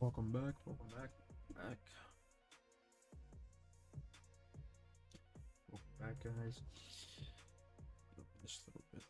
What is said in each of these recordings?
Welcome back, welcome back, back. Welcome back, guys. Open this little bit.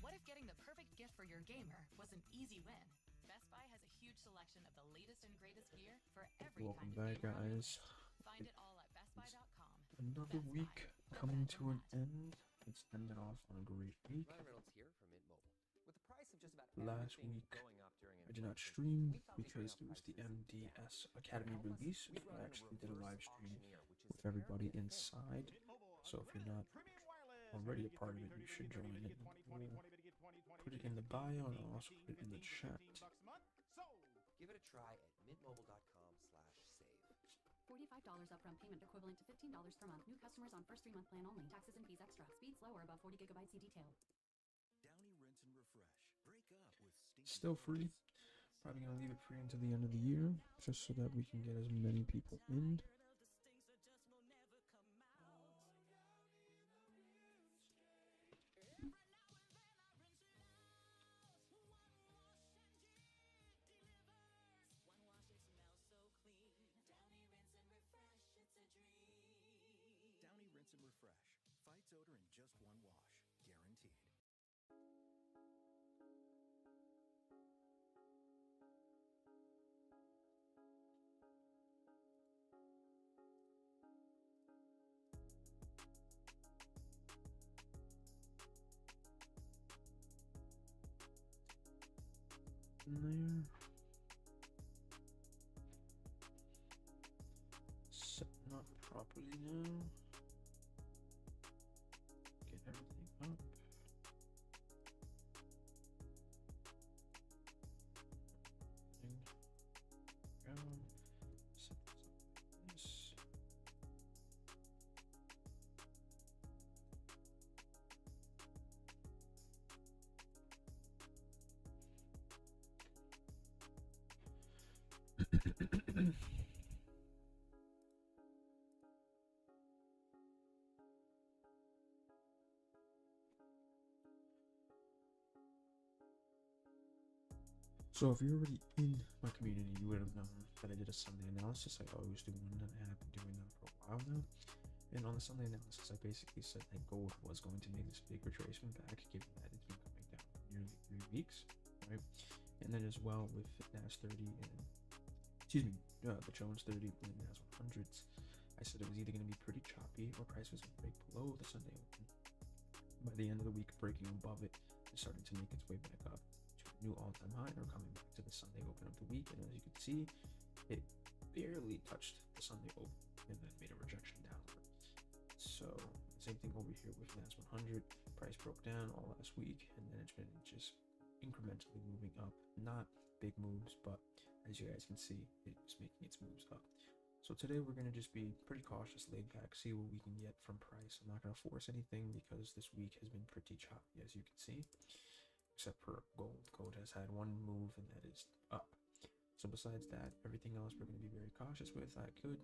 What if getting the perfect gift for your gamer was an easy win? Best Buy has a huge selection of the latest and greatest gear for every Welcome kind of back, gamer. guys. Find it all at bestbuy.com. Another Best week Buy. coming Better to an than end. Let's end it off on a great week. Ryan Reynolds here from Mint Mobile. With the price of just about Last everything week, going up during I did not inflation, stream we thought we'd bring because our it was the prices MDS down. Academy To help us, release. we I brought in actually did a live reverse stream auctioneer, which is with everybody apparently a thing. inside. So if you're not already a part of it, you should join it. We'll put it in the bio and I'll also put it in the chat. Give it a try at mintmobile.com/save. $45 upfront payment equivalent to $15 per month. New customers on first 3-month plan only. Taxes and fees extra. Speed slower above 40 gigabytes. See detail. Downy rinse and refresh. Break up with stinky Still free. Probably gonna leave it free until the end of the year, just so that we can get as many people in. Downy rinse and refresh. Fights odor in just one wash. Guaranteed. In there. Setting up properly now. Get everything up. Go. Set this up like this. So if you're already in my community, you would have known that I did a Sunday analysis. I always do one, and I have been doing them for a while now. And on the Sunday analysis, I basically said that gold was going to make this big retracement back, given that it's been coming down for nearly 3 weeks, right? And then as well with NAS30 and, the Xauusd 30 and NAS100s, I said it was either going to be pretty choppy or price was going to break below the Sunday open. By the end of the week, breaking above it and starting to make its way back up to a new all-time high, or coming back to the Sunday open of the week. And as you can see, it barely touched the Sunday open and then made a rejection downward. So same thing over here with NAS100. Price broke down all last week, and then it's been just incrementally moving up. Not big moves, but as you guys can see, it's making its moves up. So today we're going to just be pretty cautious, laid back, see what we can get from price. I'm not going to force anything because this week has been pretty choppy, as you can see, except for gold. Gold has had one move, and that is up. So besides that, everything else we're going to be very cautious with. I could,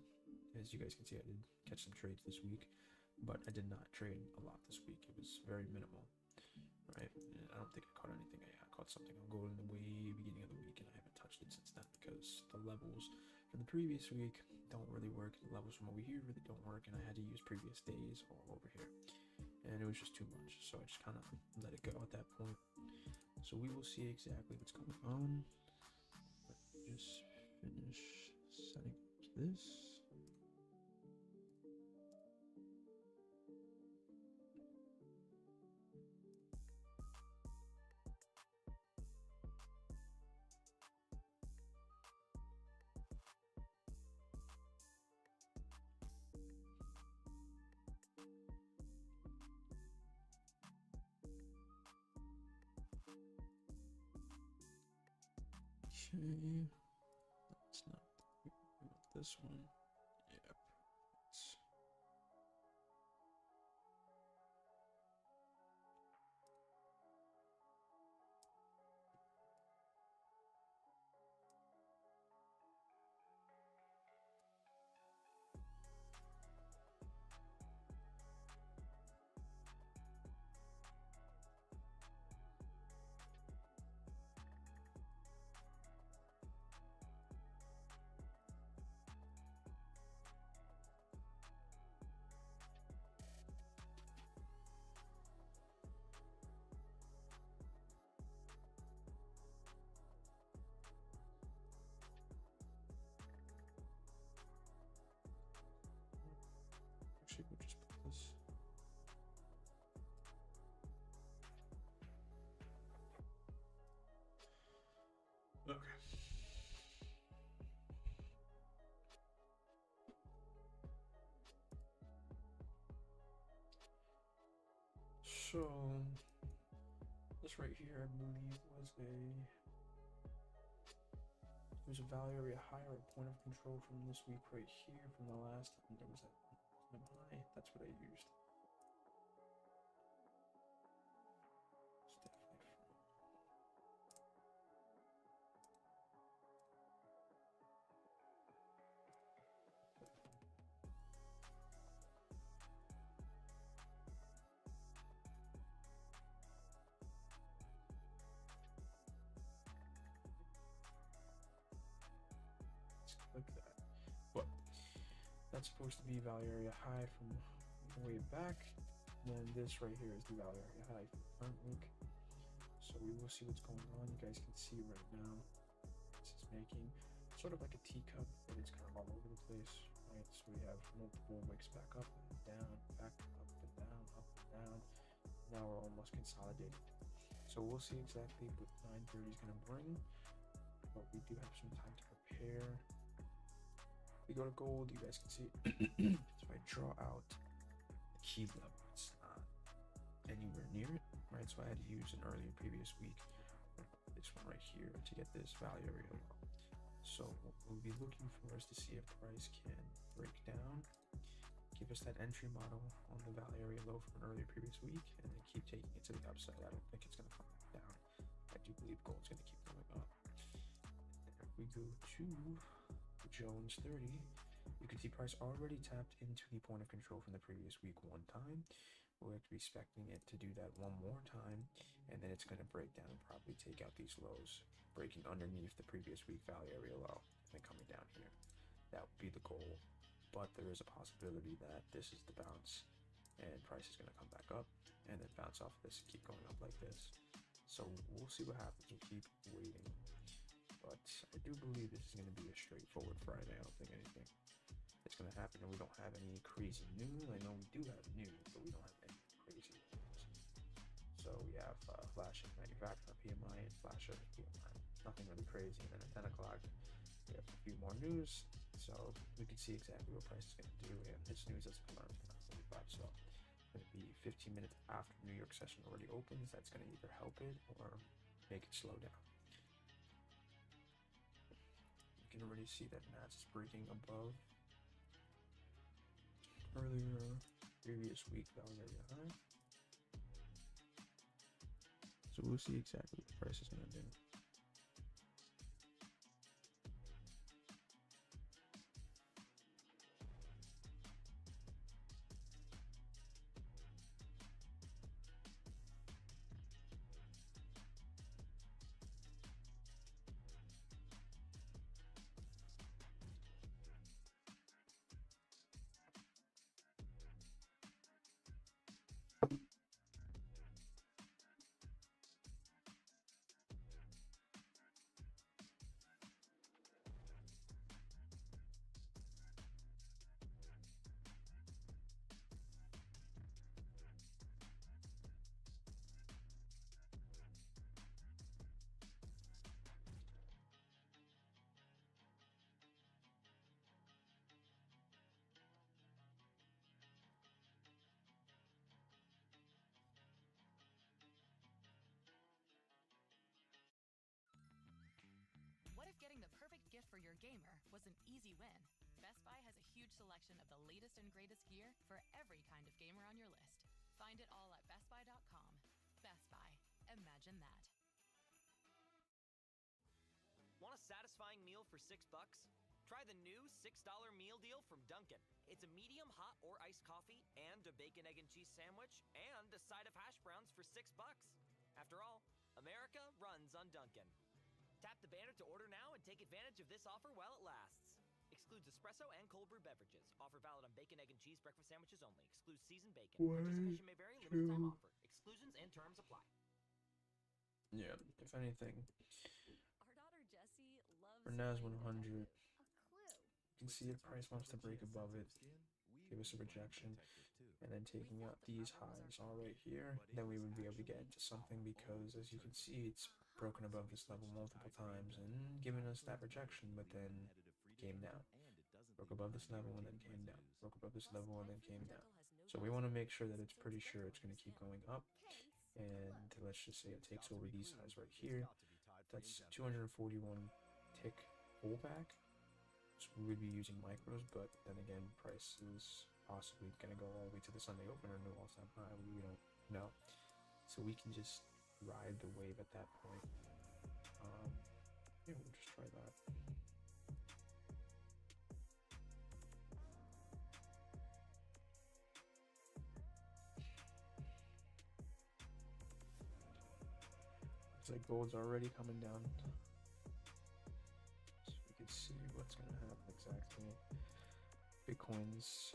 as you guys can see, I did catch some trades this week, but I did not trade a lot this week. It was very minimal, right? And I don't think I caught anything. I caught something on gold in the way beginning of the week, and I haven't touched it since then because the levels from the previous week don't really work. The levels from over here really don't work, and I had to use previous days all over here, and it was just too much. So I just kind of let it go at that point. So we will see exactly what's going on. Let me just finish setting up this. Okay, that's not we want this one. Yep. Okay. So this right here, I believe, was a value area high or a point of control from this week right here. From the last time there was that high. That's what I used. It's definitely like that. But that's supposed to be value area high from way back. And then this right here is the value area high from the front week. So we will see what's going on. You guys can see right now this is making sort of like a teacup, but it's kind of all over the place, right? So we have multiple wicks back up and down, back up and down, up and down. Now we're almost consolidated. So we'll see exactly what 930 is going to bring, but we do have some time to prepare. We go to gold, you guys can see. So I draw out the key level. It's not anywhere near it, right? So I had to use an earlier previous week, this one right here, to get this value area low. So what we'll be looking for is to see if price can break down, give us that entry model on the value area low from an earlier previous week, and then keep taking it to the upside. I don't think it's going to come back down. I do believe gold's going to keep going up. And if we go to Jones 30, you can see price already tapped into the point of control from the previous week one time. We're expecting it to do that one more time, and then it's going to break down and probably take out these lows, breaking underneath the previous week value area low and then coming down here. That would be the goal, but there is a possibility that this is the bounce and price is going to come back up and then bounce off this and keep going up like this. So we'll see what happens. We'll keep waiting, but I do believe this is going to be a straightforward Friday. I don't think anything is going to happen, and we don't have any crazy news. I know we do have news, but we don't have any crazy news. So we have flashing manufacturer PMI and flasher PMI. Nothing really crazy. And then at 10 o'clock, we have a few more news, so we can see exactly what price is going to do. And this news doesn't come out until 9:45, so it's going to be 15 minutes after New York session already opens. That's going to either help it or make it slow down. You can already see that NAS is breaking above earlier previous week value area high. So we'll see exactly what the price is going to do. What if getting the perfect gift for your gamer was an easy win? Best Buy has a huge selection of the latest and greatest gear for every kind of gamer on your list. Find it all at bestbuy.com. Best Buy. Imagine that. Want a satisfying meal for $6? Try the new $6 meal deal from Dunkin'. It's a medium hot or iced coffee and a bacon, egg, and cheese sandwich and a side of hash browns for $6. After all, America runs on Dunkin'. Tap the banner to order now and take advantage of this offer while it lasts. Excludes espresso and cold brew beverages. Offer valid on bacon, egg, and cheese breakfast sandwiches only. Excludes seasoned bacon. Participation may vary. Limited time offer. Exclusions and terms apply. Yeah, if anything, Our daughter Jessie loves for NAS100, you can see if price wants to break above it, give us a rejection, and then taking out these highs all right here, then we would be able to get into something, because as you can see, it's broken above this level multiple times and given us that rejection, but then came down. Broke above this level and then came down. Broke above this level and then came down. So we want to make sure that it's pretty sure it's going to keep going up. And let's just say it takes over these sides right here. That's 241 tick pullback. So we would be using micros, but then again, price is possibly going to go all the way to the Sunday opener, no all-time high. We don't know. So we can just ride the wave at that point. Yeah, we'll just try that. Looks like gold's already coming down. So we can see what's going to happen exactly. Bitcoin's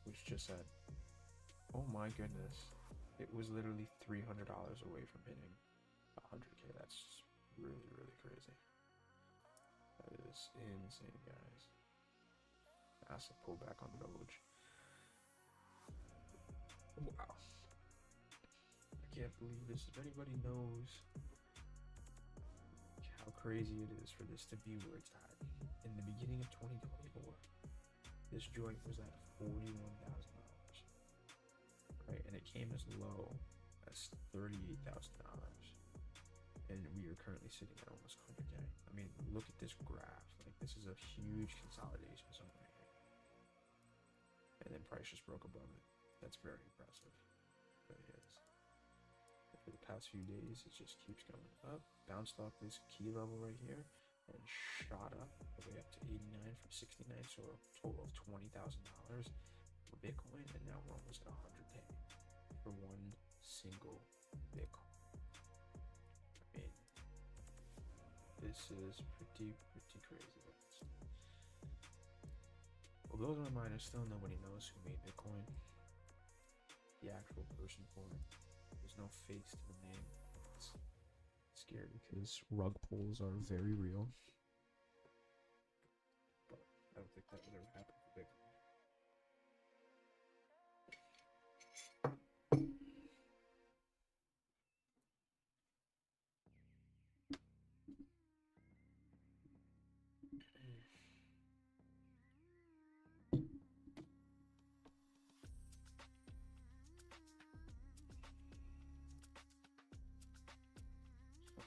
was just at, oh my goodness, it was literally $300 away from hitting 100K. That's really, really crazy. That is insane, guys. Massive pullback on Doge. Wow. I can't believe this. If anybody knows how crazy it is for this to be where it's at, in the beginning of 2024, this joint was at $41,000, right? And it came as low as $38,000, and we are currently sitting at almost 100K. I mean, look at this graph. Like, this is a huge consolidation zone right here. And then price just broke above it. That's very impressive. It really is. And for the past few days, it just keeps going up. Bounced off this key level right here and shot up all the way up to 89 from 69, so a total of $20,000 for Bitcoin, and now we're almost at 100K for one single Bitcoin. I mean, this is pretty crazy. Well, those are my miners. Still nobody knows who made Bitcoin, the actual person for it. There's no face to the name. It's scary because rug pulls are very real. But I don't think that would ever happen for Bitcoin.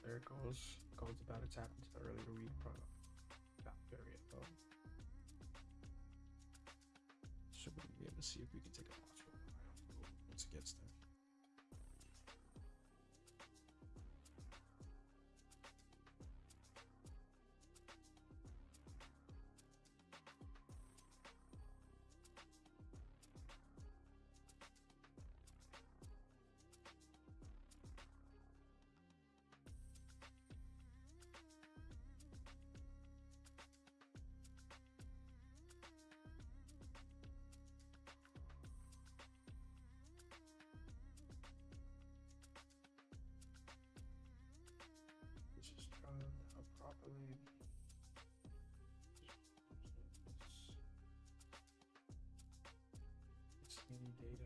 There it goes. Gold's about to tap into the earlier week product. About very low. So we're gonna be able to see if we can take a watch once it gets there. Just trying out properly. It's any data.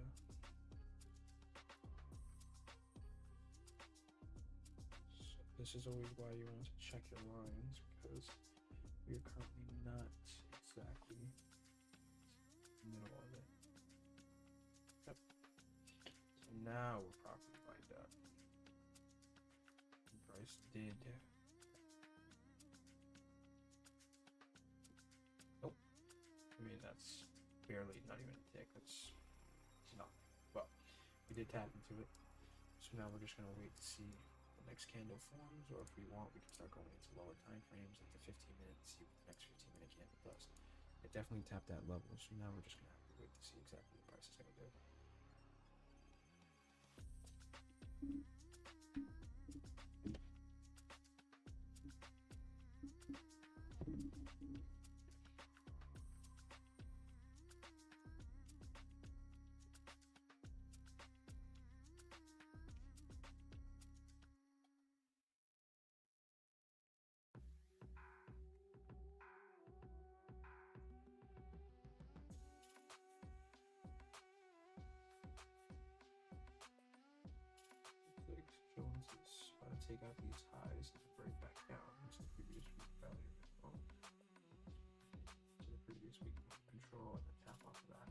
So this is always why you want to check your lines, because we are currently not exactly in the middle of it. Yep. So now we're properly lined up. Price did. Nope. I mean, that's barely, not even a tick. That's nothing. But we did tap into it. So now we're just going to wait to see the next candle forms, or if we want, we can start going into lower time frames, like the 15 minutes, see what the next 15-minute candle does. It definitely tapped that level. So now we're just going to have to wait to see exactly what the price is going to do. take out these highs and break back down to the previous week value of minimum, to the previous week control, and then tap off of that.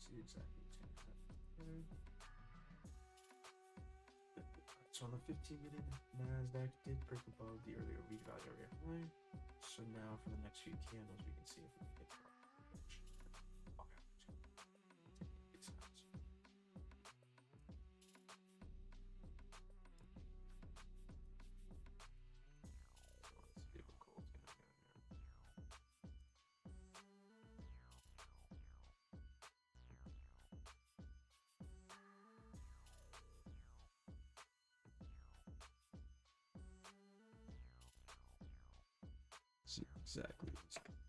See exactly what's going to happen here. So on the 15-minute, NASDAQ did break above the earlier week value area high. So now for the next few candles, we can see if we can get to our approach. Okay, big signs. Let's see what gold's gonna go here. See exactly what's going on.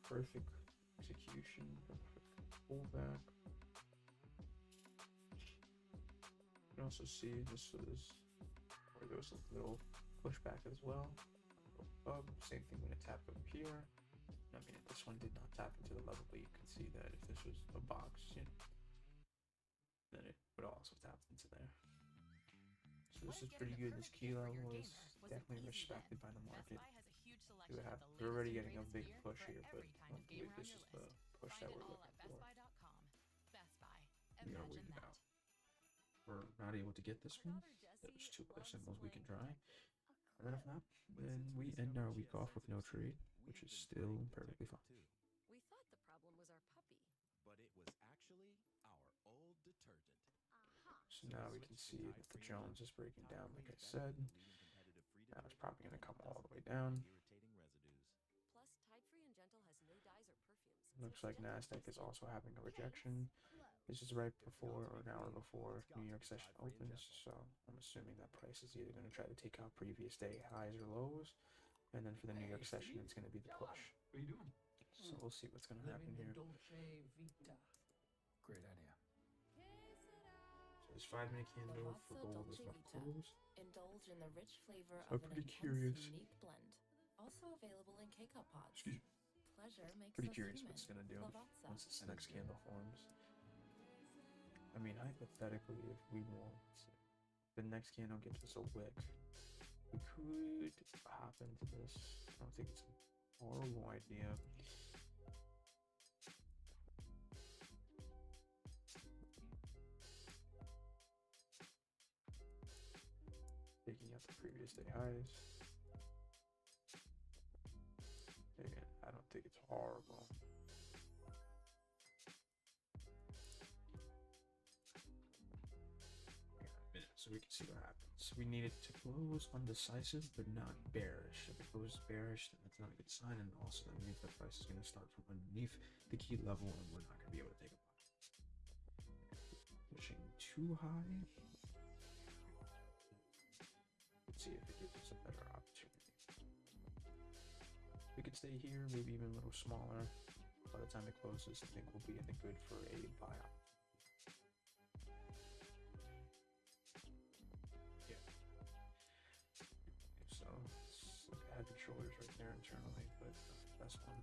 Perfect execution, perfect pullback. You can also see this was where there was a little pushback as well. Same thing when it tapped up here. I mean, this one did not tap into the level, but you can see that if this was a box, you know, then it would also tap into there. So this is pretty good. This key level is definitely respected by the market. We're already getting a big push here, but I don't believe this is the push that we're looking for. We are waiting out. We're not able to get this one. There's two other symbols we can try. And then if not, then we end our week off with no trade, which is still perfectly fine. We thought the problem was our puppy. But it was actually our old detergent. So now we can see that the Jones is breaking down, like I said. Now it's probably going to come all the way down. Plus, Tide-Free and Gentle has no dyes or perfumes. Looks like NASDAQ is also having a rejection. This is right before or an hour before New York session opens, so I'm assuming that price is either going to try to take out previous day highs or lows, and then for the New York session, it's going to be the push. What are you doing? So we'll see what's going to happen here. Great idea. So this 5-minute candle for gold is about close. Indulge in the rich flavor So of I'm an pretty intense, curious. unique blend. Also available in K-Cup pods. Excuse me. Pleasure makes Pretty us curious human. what it's going to do Lavazza. once this next candle forms. I mean, hypothetically, if we want the next candle gives us a wick, we could hop into this. I don't think it's a horrible idea. Taking out the previous day highs. Again, I don't think it's horrible. So we can see what happens. We need it to close undecisive but not bearish. If it goes bearish, then that's not a good sign, and also that means the price is going to start from underneath the key level and we're not going to be able to take a buy. Pushing too high. Let's see if it gives us a better opportunity. We could stay here, maybe even a little smaller. By the time it closes, I think we'll be in the good for a buyout. Head and shoulders right there internally, but that's one.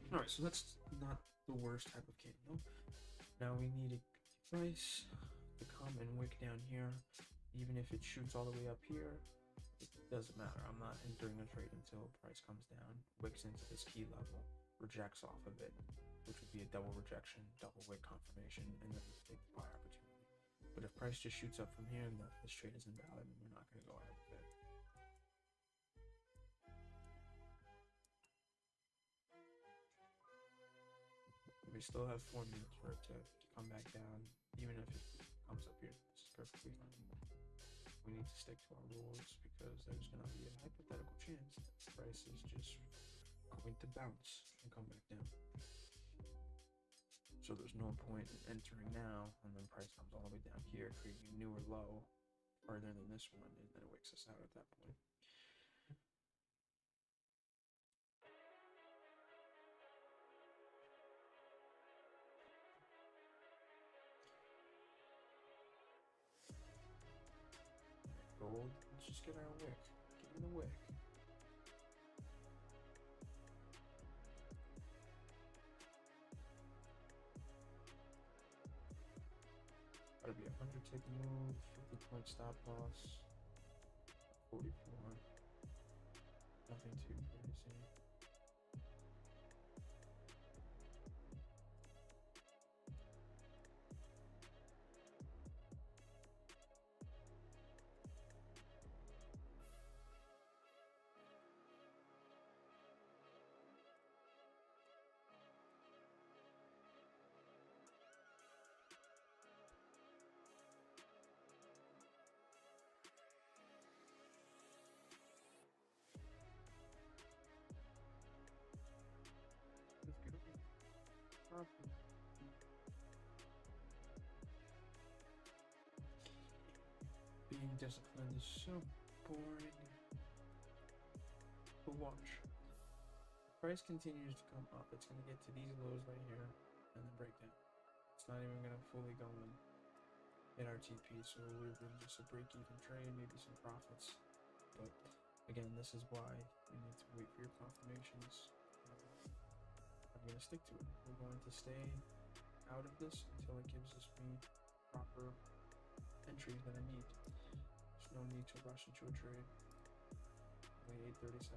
Alright, so that's not the worst type of candle. Now we need a price to come and wick down here. Even if it shoots all the way up here, it doesn't matter. I'm not entering a trade until price comes down, wicks into this key level, rejects off of it, which would be a double rejection, double wick confirmation, and then we take the buy opportunity. But if price just shoots up from here, then this trade is invalid and we're not going to go ahead with it. We still have 4 minutes for it to come back down, even if it comes up here. This is perfectly fine. We need to stick to our rules because there's going to be a hypothetical chance that the price is just going to bounce and come back down. So there's no point in entering now, and then price comes all the way down here, creating a newer low further than this one, and then it wicks us out at that point. Gold, let's just get our wick. Give me the wick. Gotta be 100 tick move, 50-point stop loss, 44. Nothing too crazy. Being disciplined is so boring. But watch. Price continues to come up. It's going to get to these lows right here and then break down. It's not even going to fully go in, hit our TP, so we're just a break-even trade, maybe some profits. But again, this is why you need to wait for your confirmations. I'm going to stick to it. We're going to stay out of this until it gives us me proper entries that I need. There's no need to rush into a trade. Only 8:37.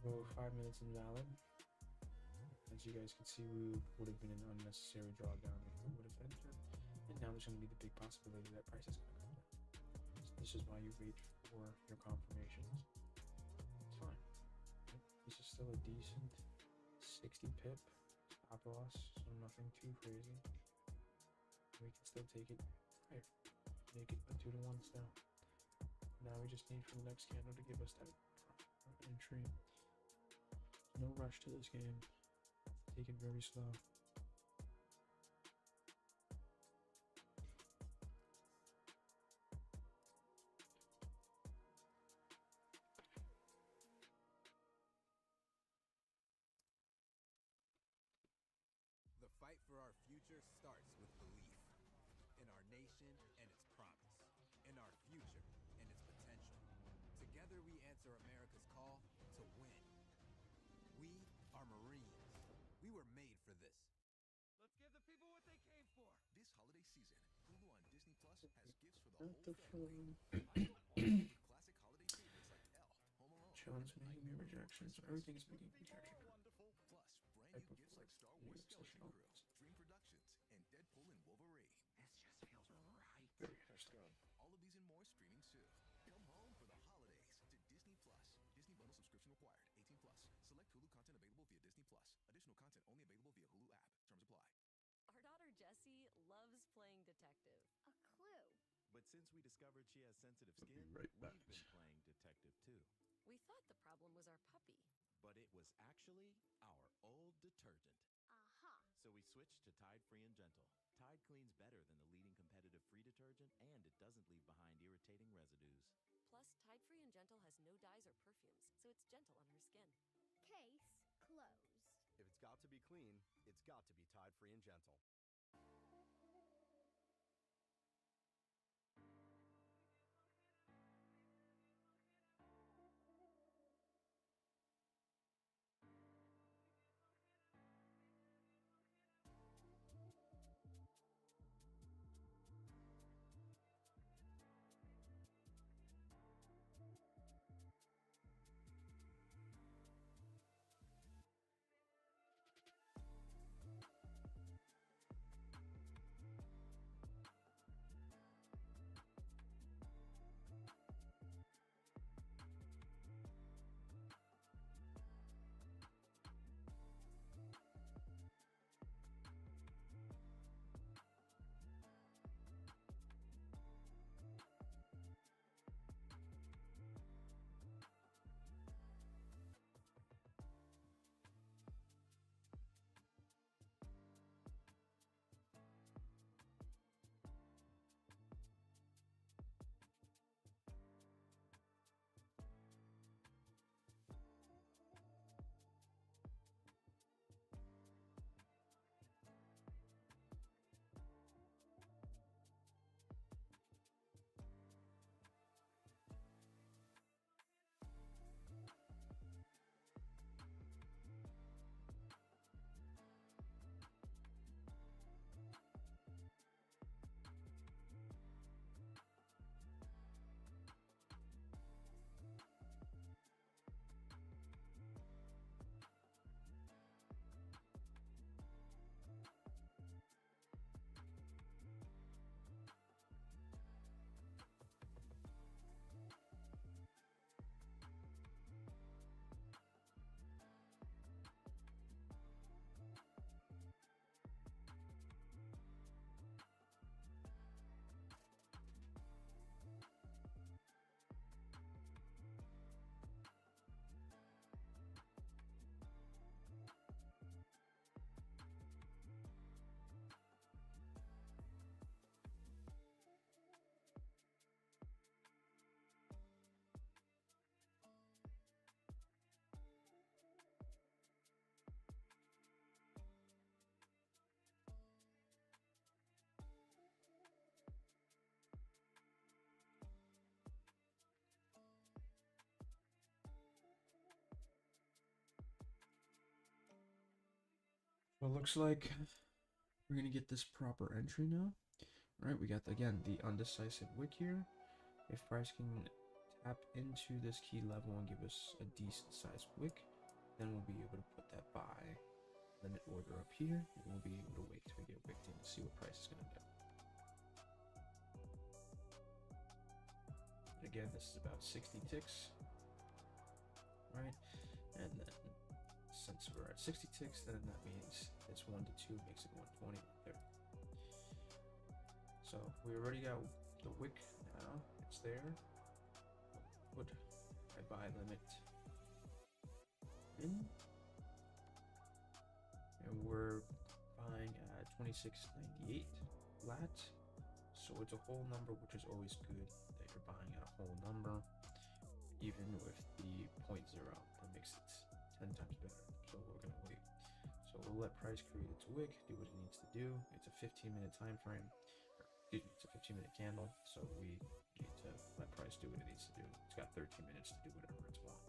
Go 5 minutes invalid. As you guys can see, we would have been an unnecessary drawdown if we would have entered. And now there's going to be the big possibility that price is going to come down. So this is why you wait for your confirmations. It's fine. This is still a decent 60 pip stop loss, so nothing too crazy. We can still take it higher. Make it a 2-to-1 still. Now we just need for the next candle to give us that entry. No rush to this game. Take it very slow. The fight for our future starts with belief in our nation and its promise, in our future and its potential. Together we answer America's call to win. We are Marines. We were made for this. Let's give the people what they came for. This holiday season, Hulu on Disney Plus has gifts for the Not whole the family. phone. Classic holiday favorites like Elle, Home Alone, Challenge making me rejection, so everything is making rejection. Wonderful. Plus, I brand new gifts prefer like Star new Wars Skeleton obsessional. Crew, Dream Productions, and Deadpool and Wolverine. This just feels right. Very interesting. All of these and more streaming soon. Come home for the holidays to Disney Plus. Disney bundle subscription required. 18 plus. Select Hulu content available via Disney Plus. Additional content only available via Hulu app. Terms apply. Our daughter Jessie loves playing detective. A clue. But since we discovered she has sensitive We'll skin, be right back. we've been playing detective too. We thought the problem was our puppy. But it was actually our old detergent. Aha. So we switched to Tide Free and Gentle. Tide cleans better than the leading competitive free detergent, and it doesn't leave behind irritating residues. Plus, Tide Free and Gentle has no dyes or perfumes, so it's gentle on her skin. Case closed. If it's got to be clean, it's got to be Tide Free and Gentle. Well, it looks like we're gonna get this proper entry now. All right, we got again the undecisive wick here. If price can tap into this key level and give us a decent sized wick, then we'll be able to put that buy limit order up here, and we'll be able to wait till we get wicked in to see what price is going to do. And again, this is about 60 ticks, right? And then since we're at 60 ticks, then that means this 1 to 2 makes it 120 right there. So we already got the wick now, it's there. Put my buy limit in, and we're buying at 26.98 lat, so it's a whole number, which is always good that you're buying at a whole number, even with the 0.0. That makes it 10 times better. So we're gonna wait. So we'll let price create its wick, do what it needs to do. It's a 15-minute time frame. Excuse me, it's a 15-minute candle, so we need to let price do what it needs to do. It's got 13 minutes to do whatever it's want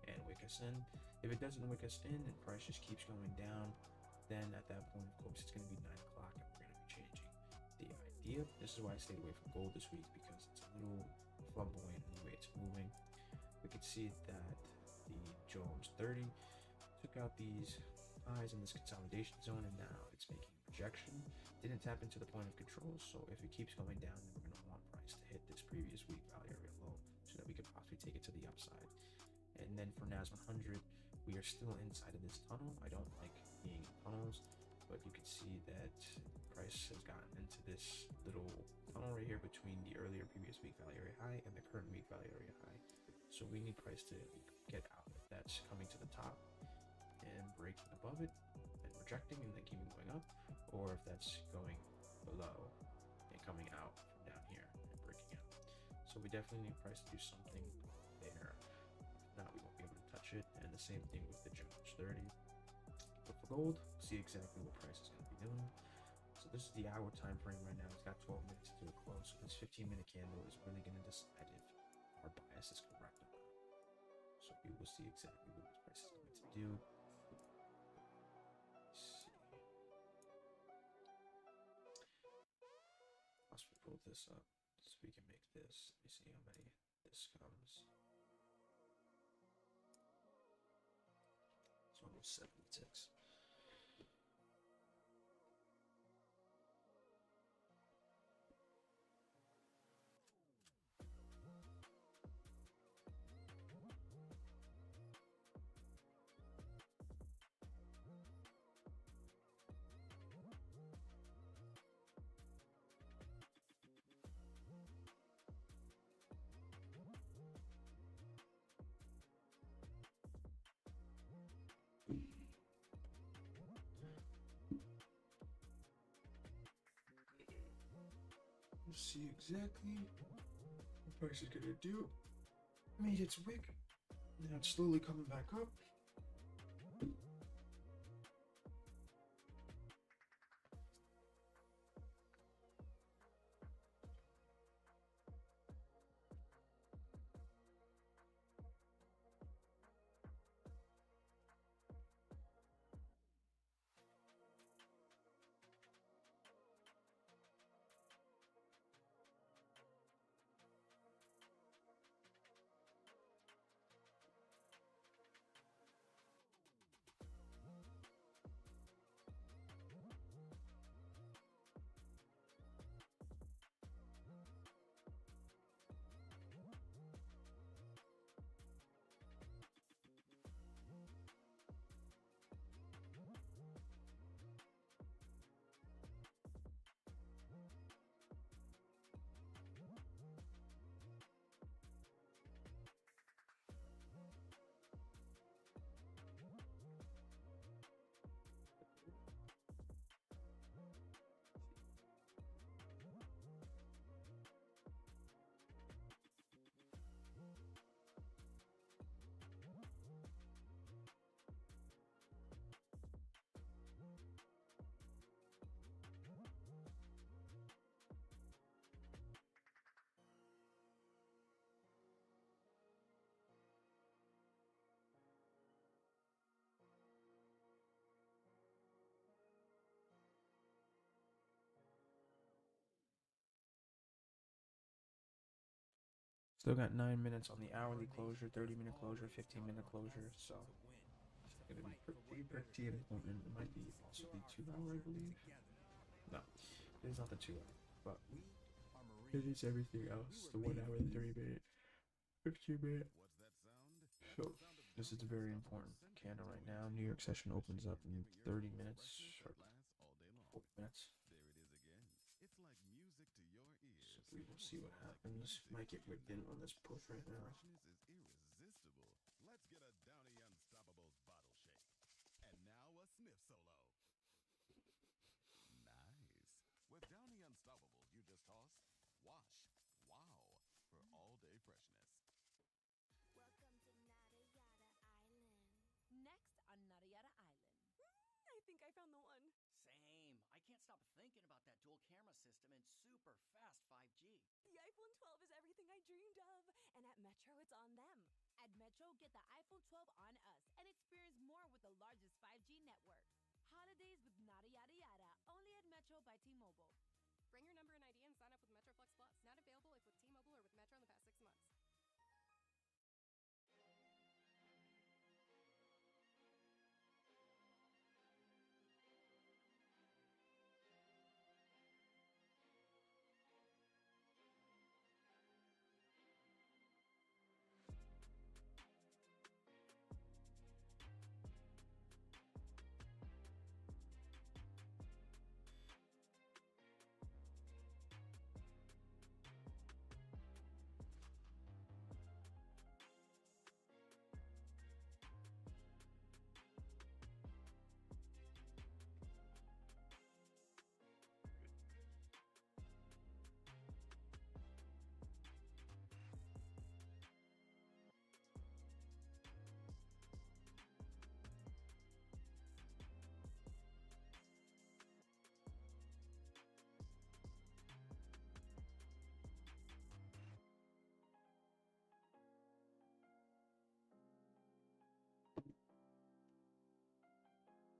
and wick us in. If it doesn't wick us in and price just keeps going down, then at that point, of course, it's going to be 9 o'clock and we're going to be changing the idea. This is why I stayed away from gold this week, because it's a little flamboyant in the way it's moving. We could see that the Xauusd 30 took out these highs in this consolidation zone, and now it's making a rejection. Didn't tap into the point of control, so if it keeps going down, then we're going to want price to hit this previous week value area low so that we could possibly take it to the upside. And then for NAS100, we are still inside of this tunnel. I don't like being in tunnels, but you can see that price has gotten into this little tunnel right here between the earlier previous week value area high and the current week value area high. So we need price to get out. If that's coming to the top and breaking above it and rejecting and then keeping going up, or if that's going below and coming out from down here and breaking out. So we definitely need price to do something there. If not, we won't be able to touch it. And the same thing with the Xauusd 30. But for gold, see exactly what price is going to be doing. So this is the hour time frame right now. It's got 12 minutes to a close. So this 15-minute candle is really going to decide if our bias is correct or not. So we will see exactly what this price is going to do. Let's see. Pull this up so we can make this. Let me see how many this comes. It's almost 70 ticks. See exactly what price is gonna do. Made its wick. Now it's slowly coming back up. Still got 9 minutes on the hourly closure, 30-minute closure, 15-minute closure. So going to be pretty important. It might be possibly 2 hour, I believe. No, it is not the 2 hour, but it is everything else. The 1 hour, the 30-minute, 15-minute. So this is very important candle right now. New York session opens up in 30 minutes or 40 minutes. So we will see what happens. Might get whipped in on this push right now. Let's get a Downy Unstoppables bottle shake. And now a sniff solo. Nice. With Downy Unstoppables, you just toss, wash, wow, for all-day freshness. Next on Nada Yada Island. I think I found the one. Same. I can't stop thinking about that dual camera system and super fast 5G. The iPhone 12 is everything I dreamed of. And at Metro, it's on them. At Metro, get the iPhone 12 on us and experience more with the largest 5G network. Holidays with Nada Yada Yada, only at Metro by T-Mobile. Bring your number and ID and sign up with MetroFlex Plus. Not available if with T-Mobile or with Metro in the past 6 months.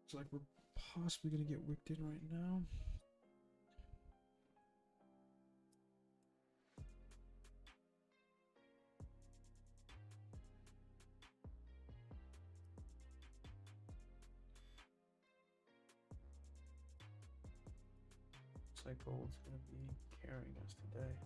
It's like we're possibly gonna get whipped in right now. Looks like gold's gonna be carrying us today.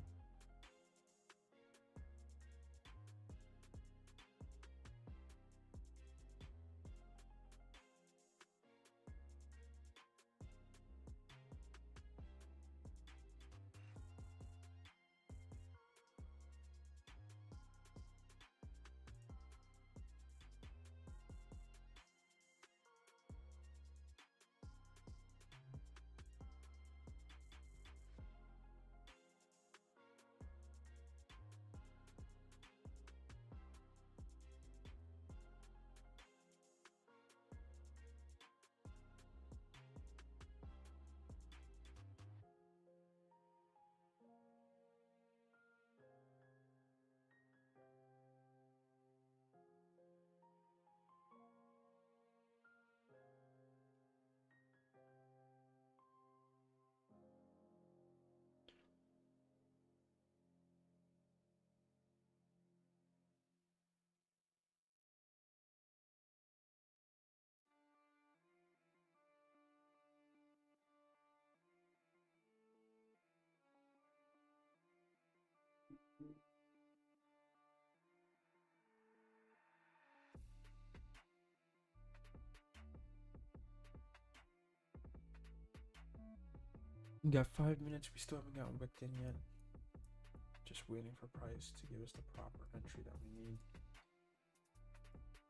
We got 5 minutes. We still haven't gotten whipped in yet. Just waiting for price to give us the proper entry that we need.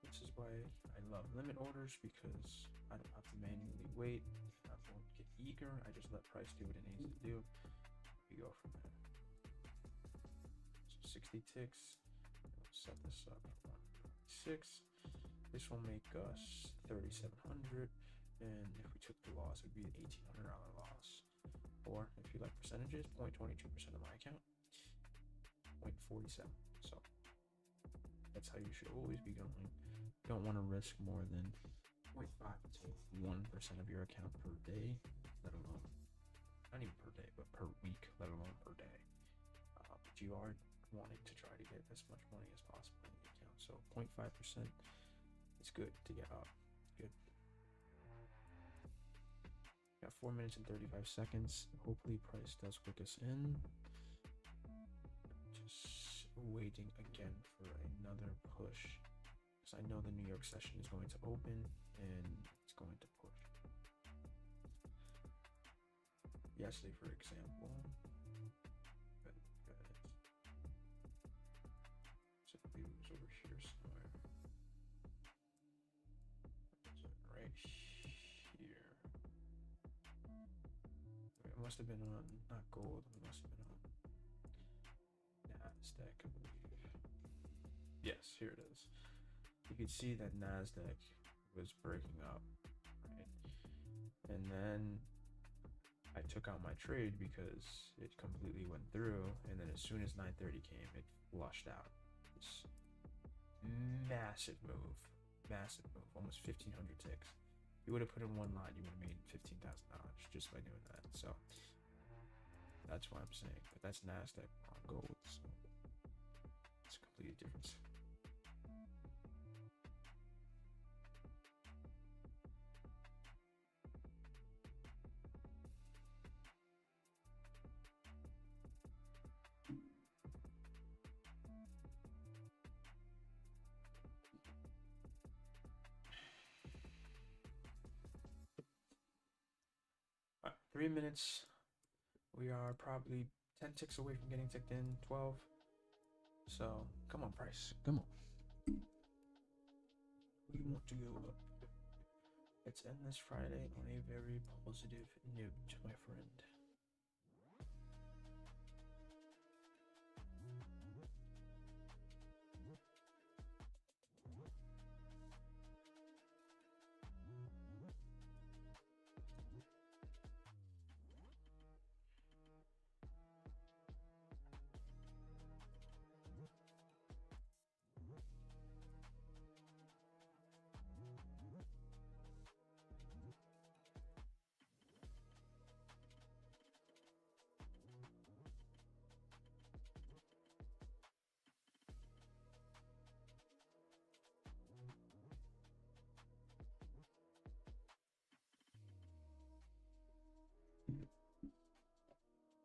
This is why I love limit orders, because I don't have to manually wait. I won't get eager. I just let price do what it needs to do. We go from there. So 60 ticks. We'll set this up for 1.6. This will make us 3,700. And if we took the loss, it would be an $1,800 loss. Or if you like percentages, 0.22% of my account, 0.47. So that's how you should always be going. You don't want to risk more than 0.5 to 1% of your account per day, let alone, not even per day, but per week, let alone per day. But you are wanting to try to get as much money as possible in the account. So 0.5% is good to get up. Got 4 minutes and 35 seconds. Hopefully price does quick us in. Just waiting again for another push. Because I know the New York session is going to open and it's going to push. Yesterday, for example, typically it was over here somewhere. Right here. It must have been on, not gold, it must have been on NASDAQ, I believe. Yes, here it is. You could see that NASDAQ was breaking up, right? And then I took out my trade because it completely went through, and then as soon as 9:30 came, it flushed out. This massive move, almost 1,500 ticks. If you would have put in one lot, you would have made $15,000 just by doing that. So that's why I'm saying. But that's NASDAQ on gold, so it's a completely different. 3 minutes. We are probably 10 ticks away from getting ticked in. 12. So come on, price. Come on. We want to go up. Let's end this Friday on a very positive note, my friend.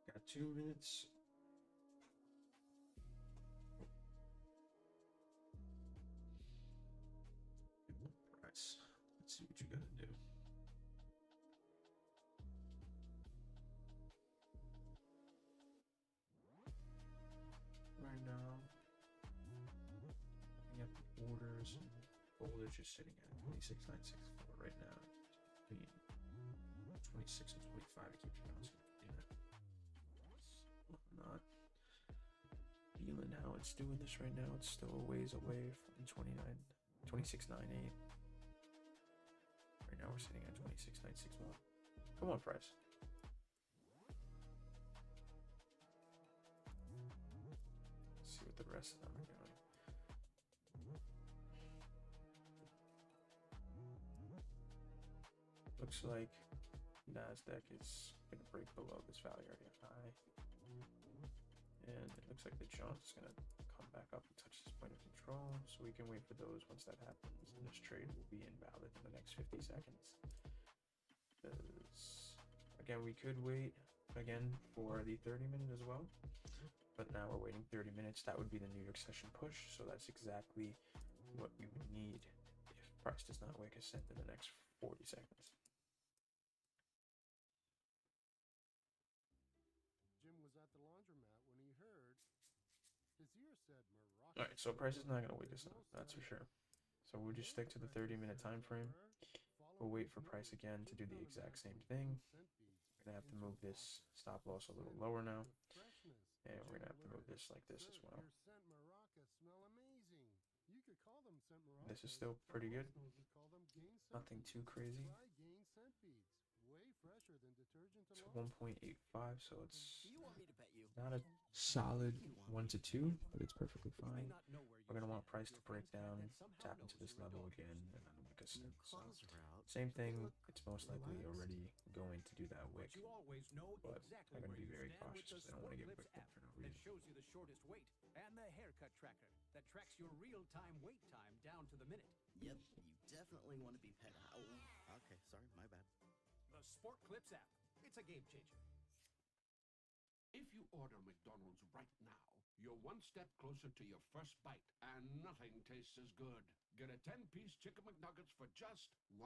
Got 2 minutes. Price. Let's see what you gotta do. Right now, looking at the orders, gold is just sitting at 26,964 right now. Between 26 and 25, it keeps bouncing. Not feeling how it's doing this right now. It's still a ways away from 26,980. Right now we're sitting at 26,961. Come on, price. Let's see what the rest of them are doing. Looks like NASDAQ is going to break below this value area high. And it looks like the Jones is going to come back up and touch this point of control. So we can wait for those. Once that happens, and this trade will be invalid in the next 50 seconds. Because, again, we could wait again for the 30-minute as well. But now we're waiting 30 minutes. That would be the New York session push. So that's exactly what we would need if price does not wake us into the next 40 seconds. Jim was at the laundromat when he heard his ear said Morocco. Alright, so price is not going to wake us up, that's for sure. So we'll just stick to the 30-minute time frame. We'll wait for price again to do the exact same thing. We're going to have to move this stop loss a little lower now. And we're going to have to move this like this as well. This is still pretty good. Nothing too crazy. It's 1.85, so it's not a solid 1 to 2, but it's perfectly fine. We're going to want price to break down, tap into this level again, and then make a snip. So, same thing, it's most likely already going to do that wick, but I'm going to be very cautious because I don't want to get wicked for no reason. Shows you the shortest wait, and the haircut tracker that tracks your real-time wait time down to the minute. Yep, you definitely want to be pet. Oh, okay, sorry, my bad. The Sport Clips app. It's a game changer. If you order McDonald's right now, you're one step closer to your first bite, and nothing tastes as good. Get a 10-piece Chicken McNuggets for just $1,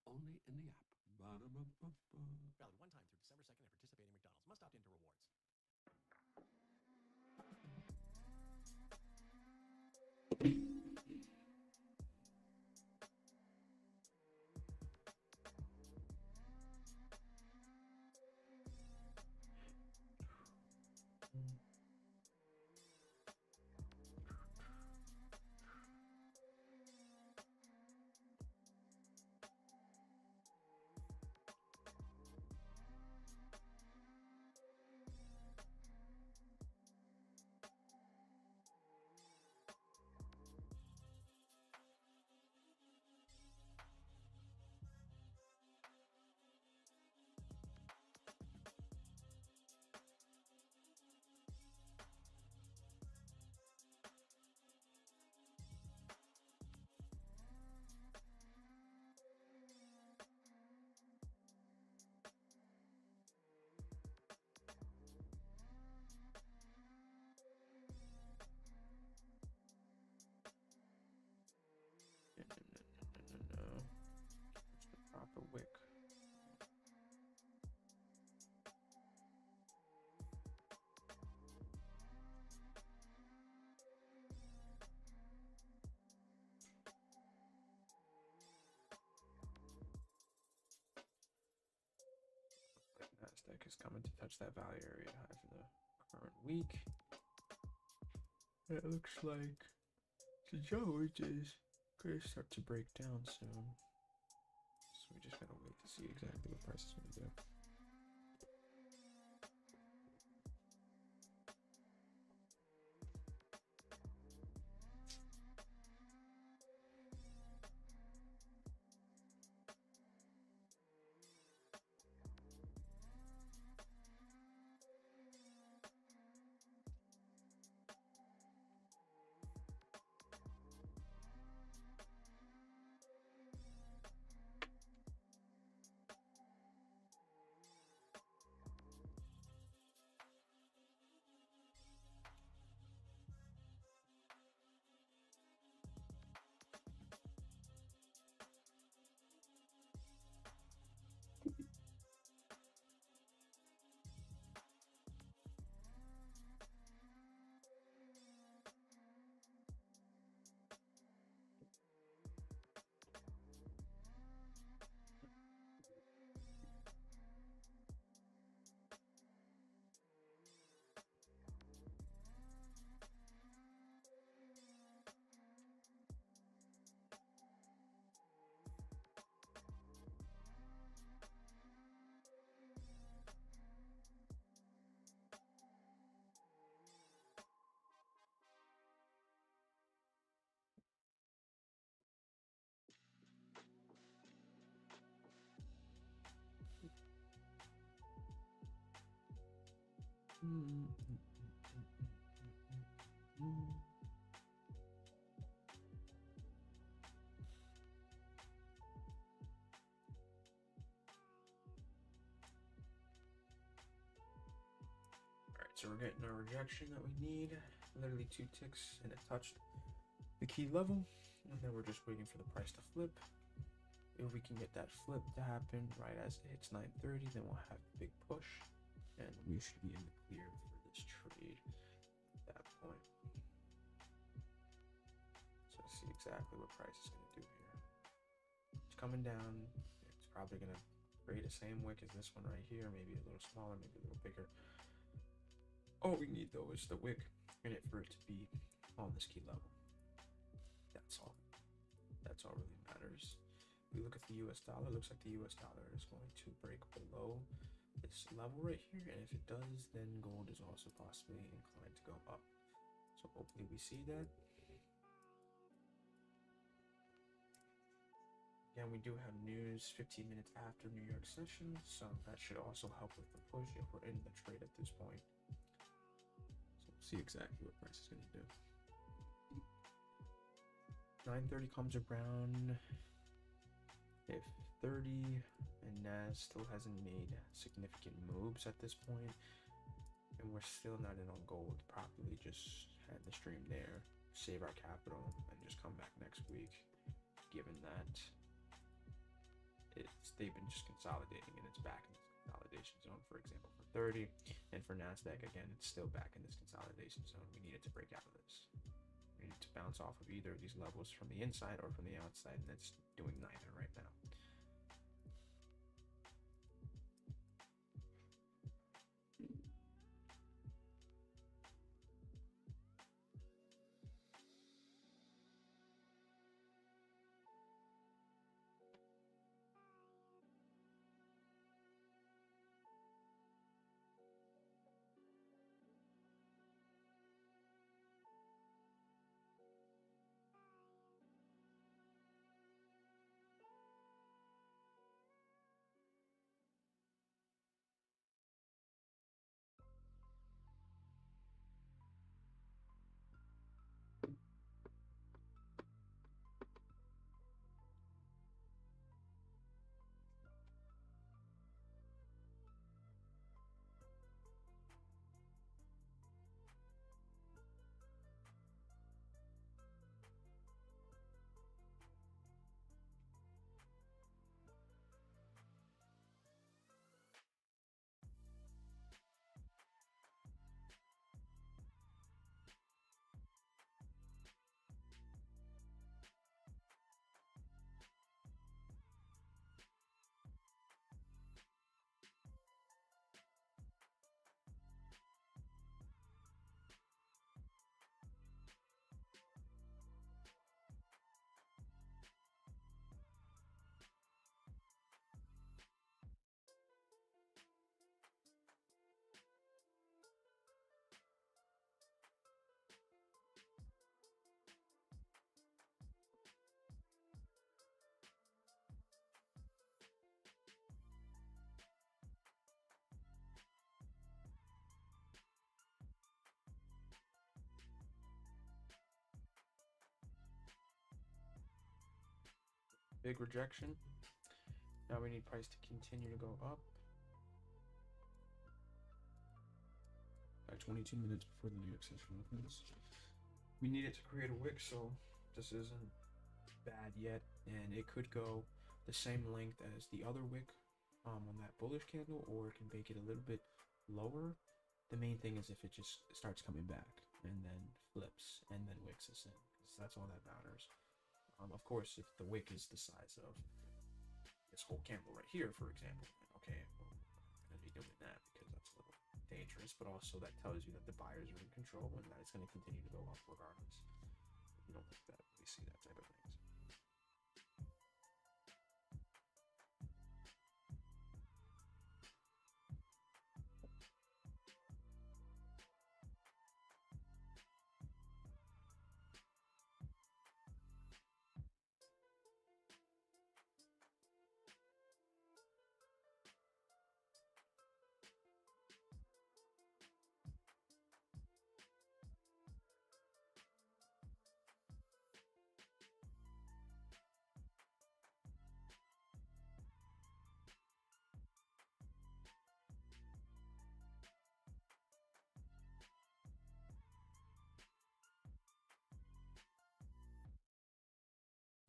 only in the app. Ba-da-ba-ba-ba. Valid one time through December 2nd at participating McDonald's. Must opt into rewards. No. It's the proper wick. NASDAQ is coming to touch that value area high for the current week. It looks like the Xauusd is going to start to break down soon. So we just gotta wait to see exactly what price is going to do. Alright, so we're getting our rejection that we need. Literally 2 ticks and it touched the key level. And then we're just waiting for the price to flip. If we can get that flip to happen right as it hits 930, then we'll have a big push. And we should be in the clear for this trade at that point. So see exactly what price is going to do here. It's coming down. It's probably going to create the same wick as this one right here, maybe a little smaller, maybe a little bigger. All we need though is the wick in it for it to be on this key level. That's all. That's all really matters. We look at the US dollar. Looks like the US dollar is going to break below this level right here, and if it does, then gold is also possibly inclined to go up. So hopefully we see that. Again, we do have news 15 minutes after New York session, so that should also help with the push if we're in the trade at this point. So we'll see exactly what price is going to do. 930 comes around. If 30, and NAS still hasn't made significant moves at this point, and we're still not in on gold. Probably just end the stream there, save our capital, and just come back next week, given that they've been just consolidating and it's back in this consolidation zone, for example, for 30, and for NASDAQ, again, it's still back in this consolidation zone. We needed to break out of this. We need to bounce off of either of these levels from the inside or from the outside, and it's doing neither right now. Big rejection. Now we need price to continue to go up. By 22 minutes before the New York session opens. We need it to create a wick, so this isn't bad yet, and it could go the same length as the other wick on that bullish candle, or it can make it a little bit lower. The main thing is if it just starts coming back and then flips and then wicks us in, because that's all that matters. Of course, if the wick is the size of this whole candle right here, for example, okay, well, I'm going to be doing that because that's a little dangerous, but also that tells you that the buyers are in control and that it's going to continue to go up regardless. You don't like that, we see that type of things.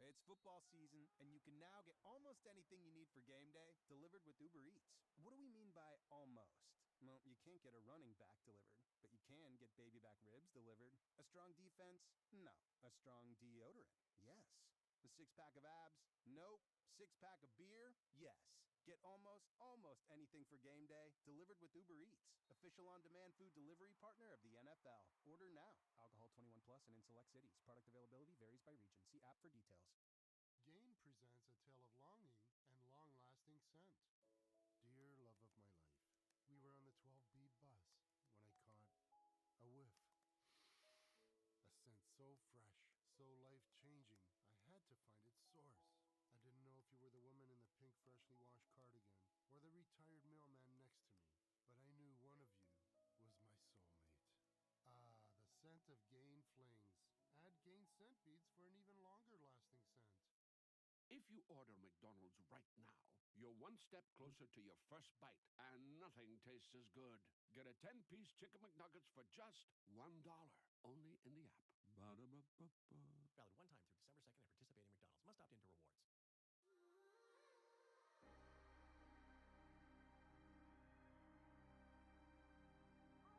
It's football season, and you can now get almost anything you need for game day delivered with Uber Eats. What do we mean by almost? Well, you can't get a running back delivered, but you can get baby back ribs delivered. A strong defense? No. A strong deodorant? Yes. The six-pack of abs? Nope. Six-pack of beer? Yes. Get almost anything for game day delivered with Uber Eats, official on-demand food delivery partner of the NFL. Order now. Alcohol 21 plus and in select cities. Product availability varies by region. See app for details. Gain presents a tale of longing and long-lasting scent. Dear love of my life, we were on the 12-beat bus when I caught a whiff. A scent so fresh, so life-changing, I had to find its source. I didn't know if you were the woman in the pink freshly washed cardigan or the retired mailman next to me, but I knew one of you was my soulmate. Ah, the scent of Gain Flings. Add Gain scent beads for an even longer lasting scent. If you order McDonald's right now, you're one step closer to your first bite, and nothing tastes as good. Get a 10-piece Chicken McNuggets for just $1, only in the app. Ba-da-ba-ba-ba. Valid one time through December 2nd at participating McDonald's. Must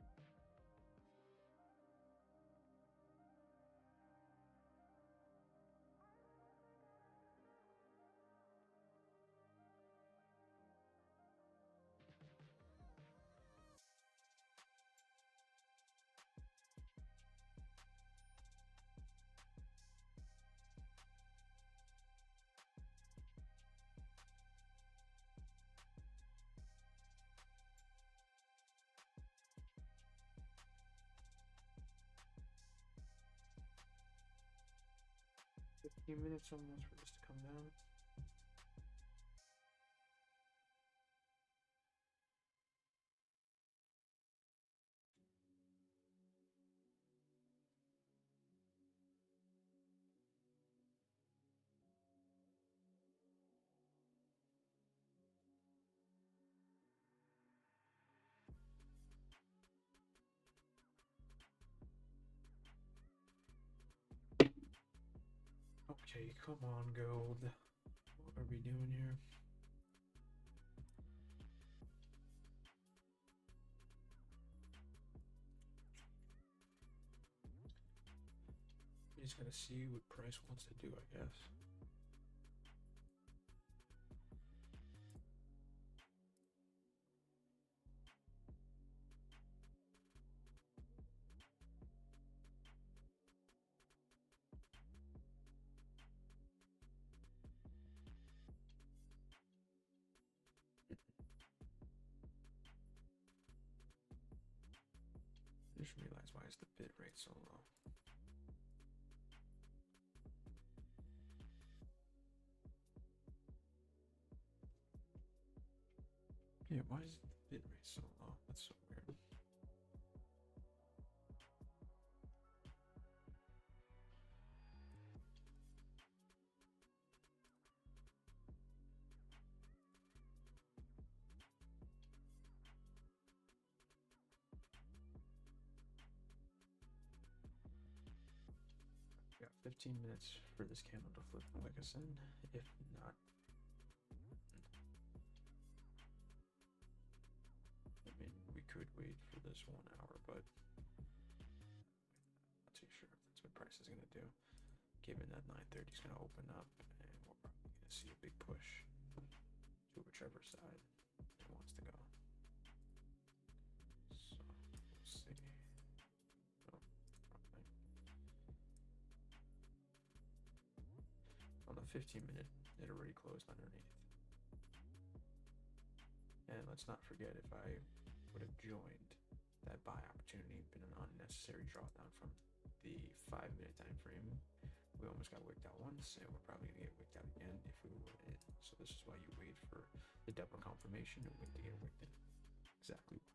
opt into rewards. Fifteen minutes almost for this to come down. Okay, come on, Gold. What are we doing here? You just gotta see what Price wants to do, I guess. I just realized why is the bit rate so low. Yeah, why is the bit rate so low? That's so weird. We got 15 minutes for this candle to flip, like I said. If not, I mean, we could wait for this 1 hour, but I'm not too sure if that's what Price is going to do. Given that 9:30 is going to open up, and we're probably going to see a big push to whichever side it wants to go. So, we'll see. Oh, wrong thing. On the 15-minute, it already closed underneath. And let's not forget, if I would have joined that buy opportunity been an unnecessary drawdown from the 5-minute time frame. We almost got wicked out once, and we're probably gonna get wicked out again if we were in. So this is why you wait for the double confirmation and wait to get wicked in. Exactly why.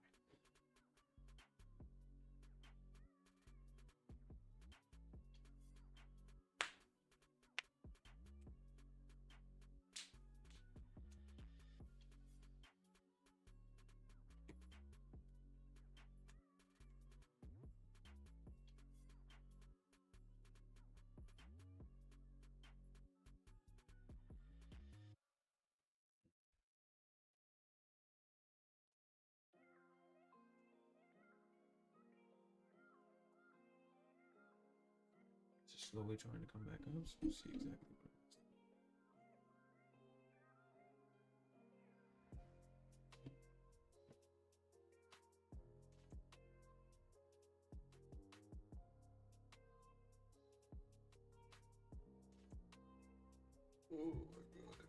Just slowly trying to come back up, so we'll see exactly what it is. Oh my god.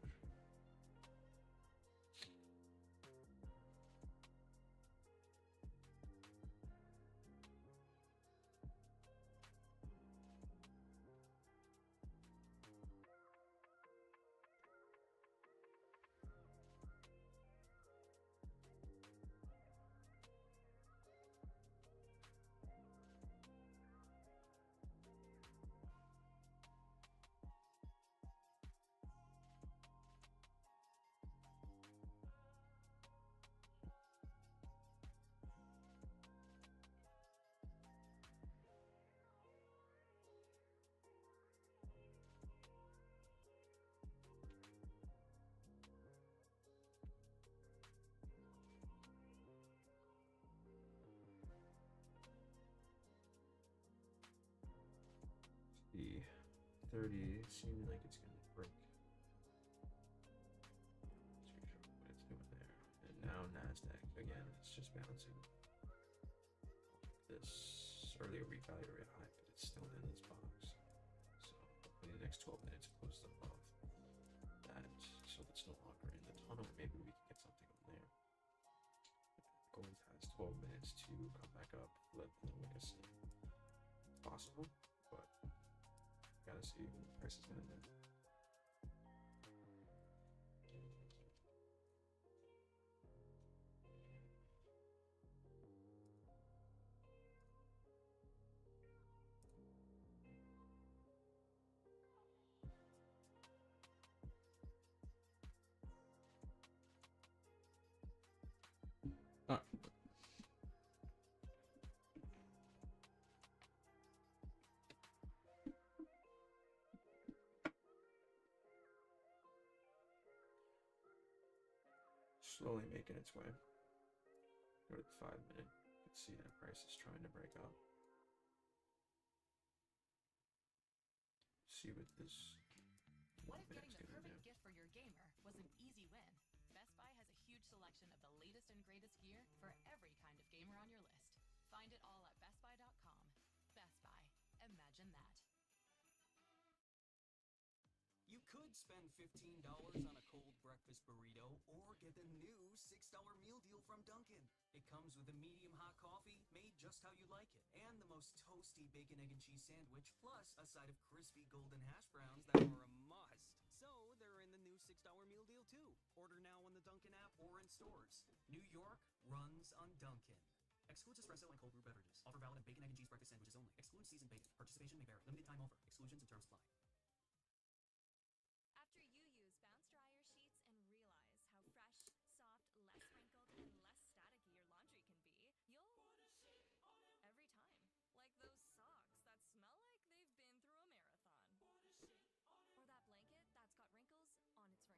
The 30 seeming like it's gonna break. Let's be sure what it's doing there. And now NASDAQ again, it's just bouncing. This earlier week value very high, but it's still in this box. So hopefully the next 12 minutes it closes above that, so it's no longer in the tunnel. Maybe we can get something on there. Gold has 12 minutes to come back up, flip, and then make a scene. It's possible, but gotta see what the price is gonna do. Alright. Slowly making its way. Go to the 5-minute. Let's see that price is trying to break up. See what this What if minute's getting the gonna do. perfect gift for your gamer was an easy win? Best Buy has a huge selection of the latest and greatest gear for every kind of gamer on your list. Find it all at bestbuy.com. Best Buy. Imagine that. You could spend $15 on a cold breakfast burrito or get the new $6 meal deal from Dunkin'. It comes with a medium hot coffee made just how you like it, and the most toasty bacon, egg, and cheese sandwich, plus a side of crispy golden hash browns that are a must. So they're in the new $6 meal deal too. Order now on the Dunkin' app or in stores. New York runs on Dunkin'. Excludes espresso and cold brew beverages. Offer valid on bacon, egg, and cheese breakfast sandwiches only. Excludes seasoned bacon. Participation may vary. Limited time offer. Exclusions and terms apply. After you use bounce dryer sheets and realize how fresh, soft, less wrinkled, and less staticky your laundry can be, you'll every time. Like those socks that smell like they've been through a marathon. Or that blanket that's got wrinkles on its wrinkles.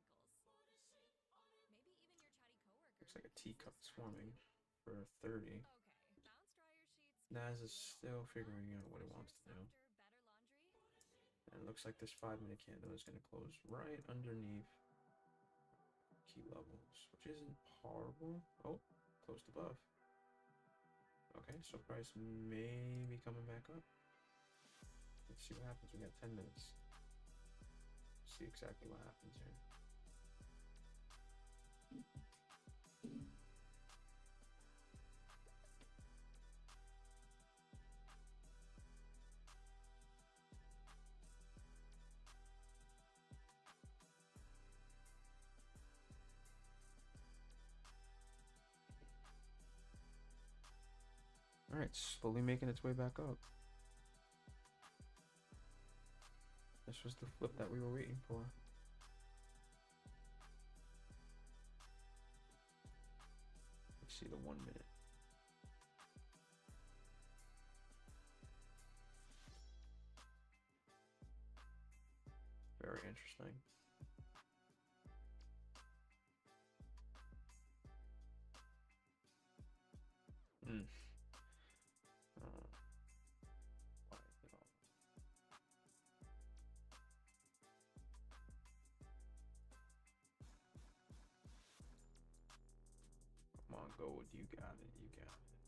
Maybe even your chatty coworker. Looks like a teacup swarming for 30. Okay, bounce dryer sheets. Naz is still figuring out what it wants to do. And it looks like this 5-minute candle is going to close right underneath key levels, which isn't horrible. Oh, closed above. Okay, so price may be coming back up. Let's see what happens. We got 10 minutes. See exactly what happens here. Alright, slowly making its way back up. This was the flip that we were waiting for. Let's see the 1 minute. Very interesting. Come on, gold, you got it, you got it.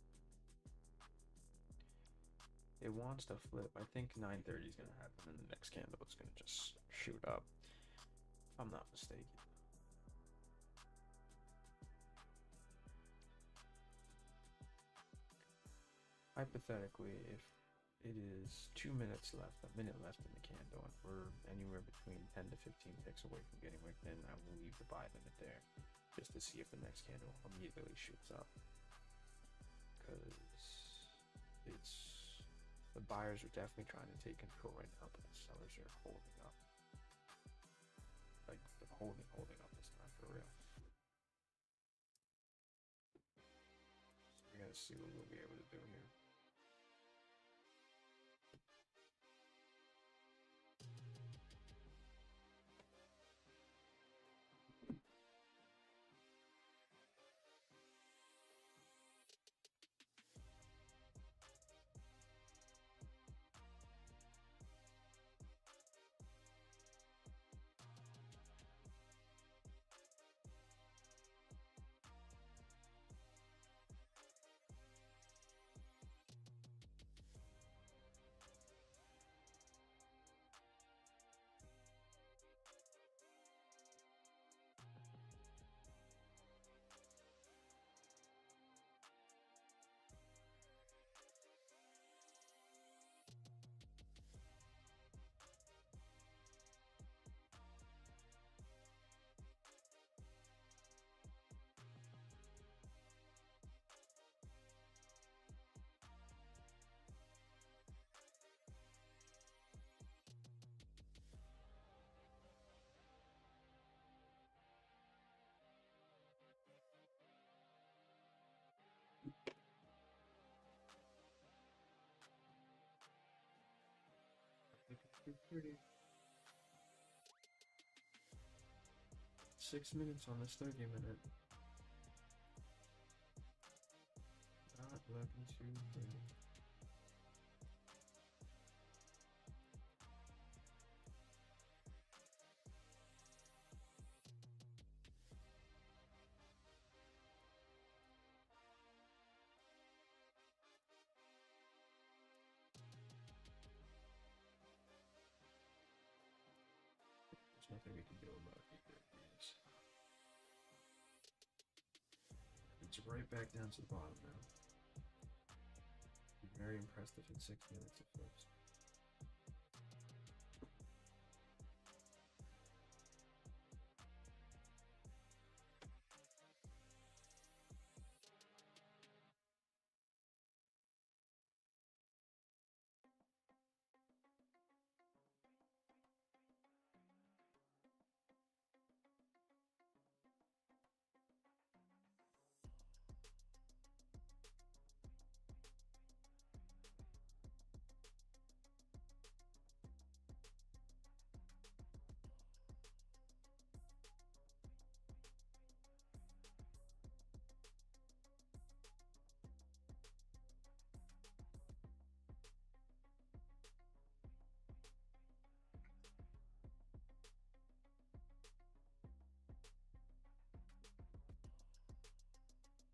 It wants to flip. I think 930 is gonna happen, and the next candle it's gonna just shoot up. If I'm not mistaken. Hypothetically, if it is 2 minutes left, a minute left in the candle, and we're anywhere between 10 to 15 ticks away from getting wicked in, I will leave the buy limit there just to see if the next candle immediately shoots up. Because the buyers are definitely trying to take control right now, but the sellers are holding up. Like, they're holding up this time for real. So we gotta see what we'll be able to do here. Pretty. 6 minutes on this 30 minute. Not looking too good. There's nothing we can do about either of these. It's right back down to the bottom now. I'm very impressed if in 6 minutes it flips.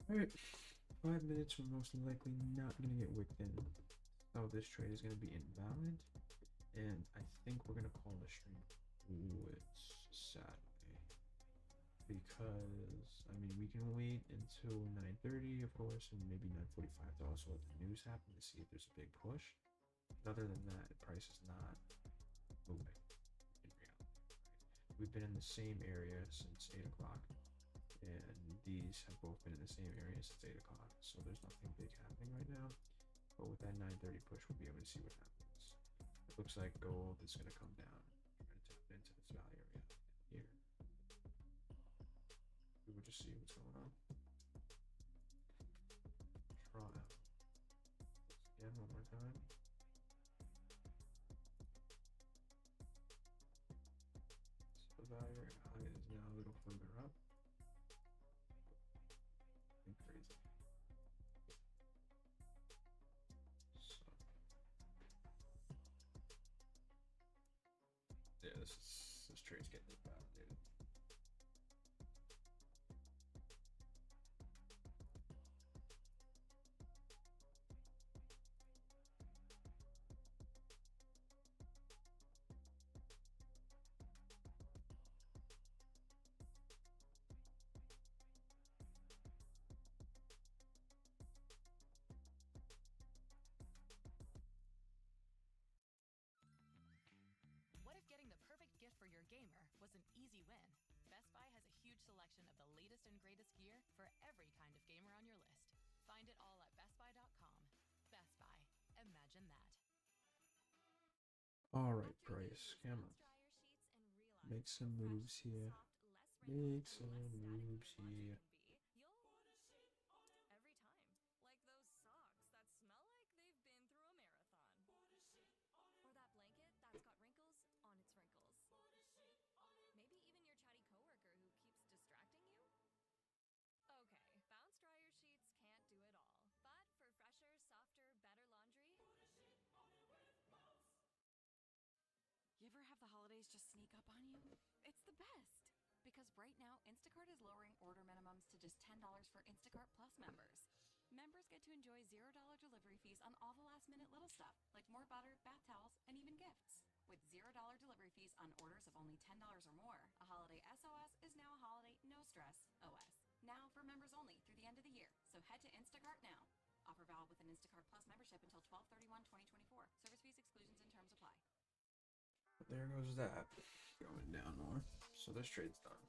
Alright, 5 minutes, we're most likely not going to get wicked in. So this trade is going to be invalid, and I think we're going to call the stream quits Saturday. Because, I mean, we can wait until 9:30, of course, and maybe 9:45 to also let the news happen to see if there's a big push. But other than that, the price is not moving in reality. We've been in the same area since 8 o'clock. And these have both been in the same area since 8 o'clock, so there's nothing big happening right now. But with that 930 push, we'll be able to see what happens. It looks like gold is going to come down, try to tap into this value area here. We will just see what's going on. Trial. Again, one more time. So the value area high is now a little further up. Nothing crazy. So yeah, this trade's getting invalidated. What if getting the perfect gift for your gamer was an easy win? Best Buy has a huge selection of the latest and greatest gear for every kind of gamer on your list. Find it all at bestbuy.com. Best Buy. Imagine that. Alright, Bryce, come on. Make some moves here. Make some moves here. Every time. Like those socks that smell like they've been through a marathon. Or that blanket that's got wrinkles on its wrinkles. Maybe even your chatty coworker who keeps distracting you? Okay, bounce dryer sheets can't do it all. But for fresher, softer, better laundry... You ever have the holidays just sneak up on you? It's the best! Because right now, Instacart is lowering order minimums to just $10 for Instacart Plus members. Members get to enjoy $0 delivery fees on all the last-minute little stuff, like more butter, bath towels, and even gifts. With $0 delivery fees on orders of only $10 or more, a holiday SOS is now a holiday no-stress OS. Now for members only through the end of the year, so head to Instacart now. Offer valid with an Instacart Plus membership until 12/31/2024. Service fees, exclusions, and terms apply. But there goes that. Going down more. So this trade's done.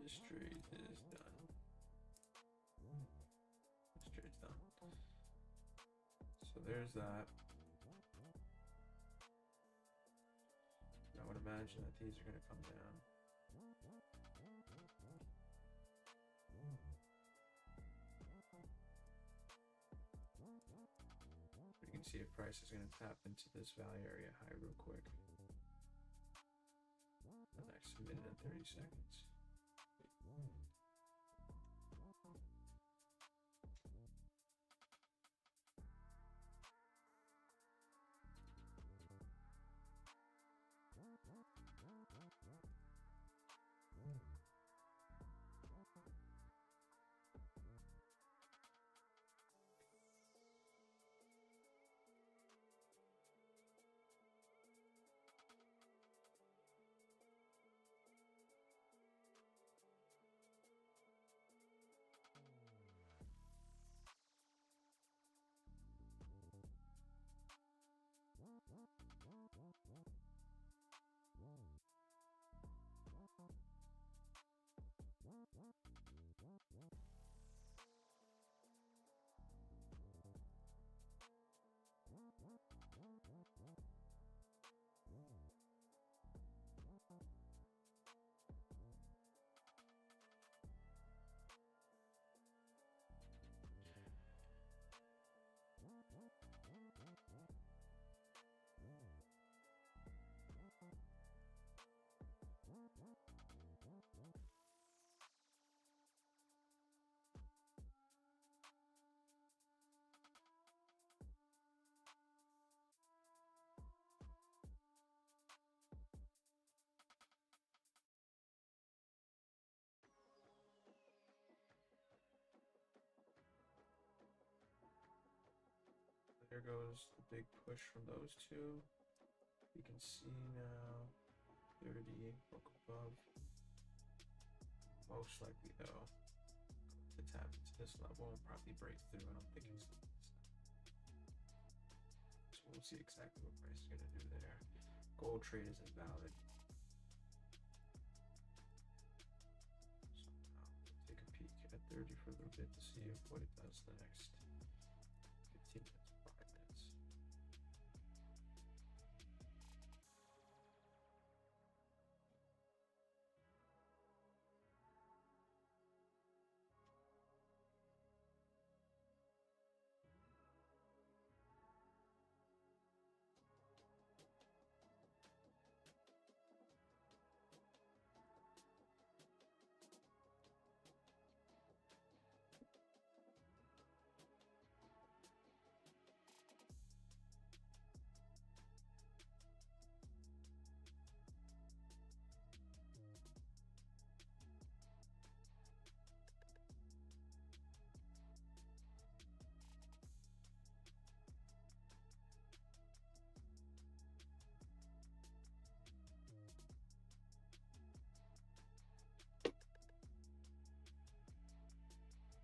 This trade is done. This trade's done. So there's that. I would imagine that these are going to come down. You can see if price is going to tap into this value area high real quick. The next minute and 30 seconds. There goes the big push from those two. You can see now 30 broke above. Most likely though, to tap into this level and probably break through. I don't think it's gonna be this time. So we'll see exactly what price is gonna do there. Gold trade is invalid. So now we'll take a peek at 30 for a little bit. it to see if what it does the next 15 minutes, 5 minutes.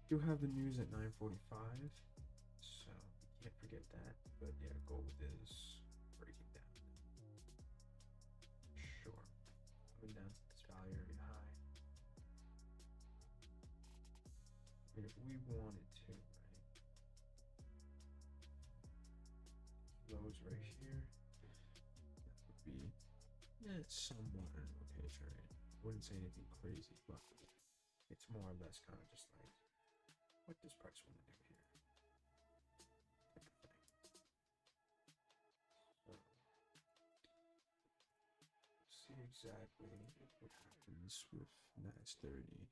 Do have the news at 9:45, so you can't forget that. But yeah, gold is breaking down. Sure, coming down to this value area high. I mean, if we wanted to, right? Lows right here. That would be somewhat an okay trade. Wouldn't say anything crazy, but it's more or less kind of just like, what does price want to do here? Type of thing. So, see exactly what happens with NAS30.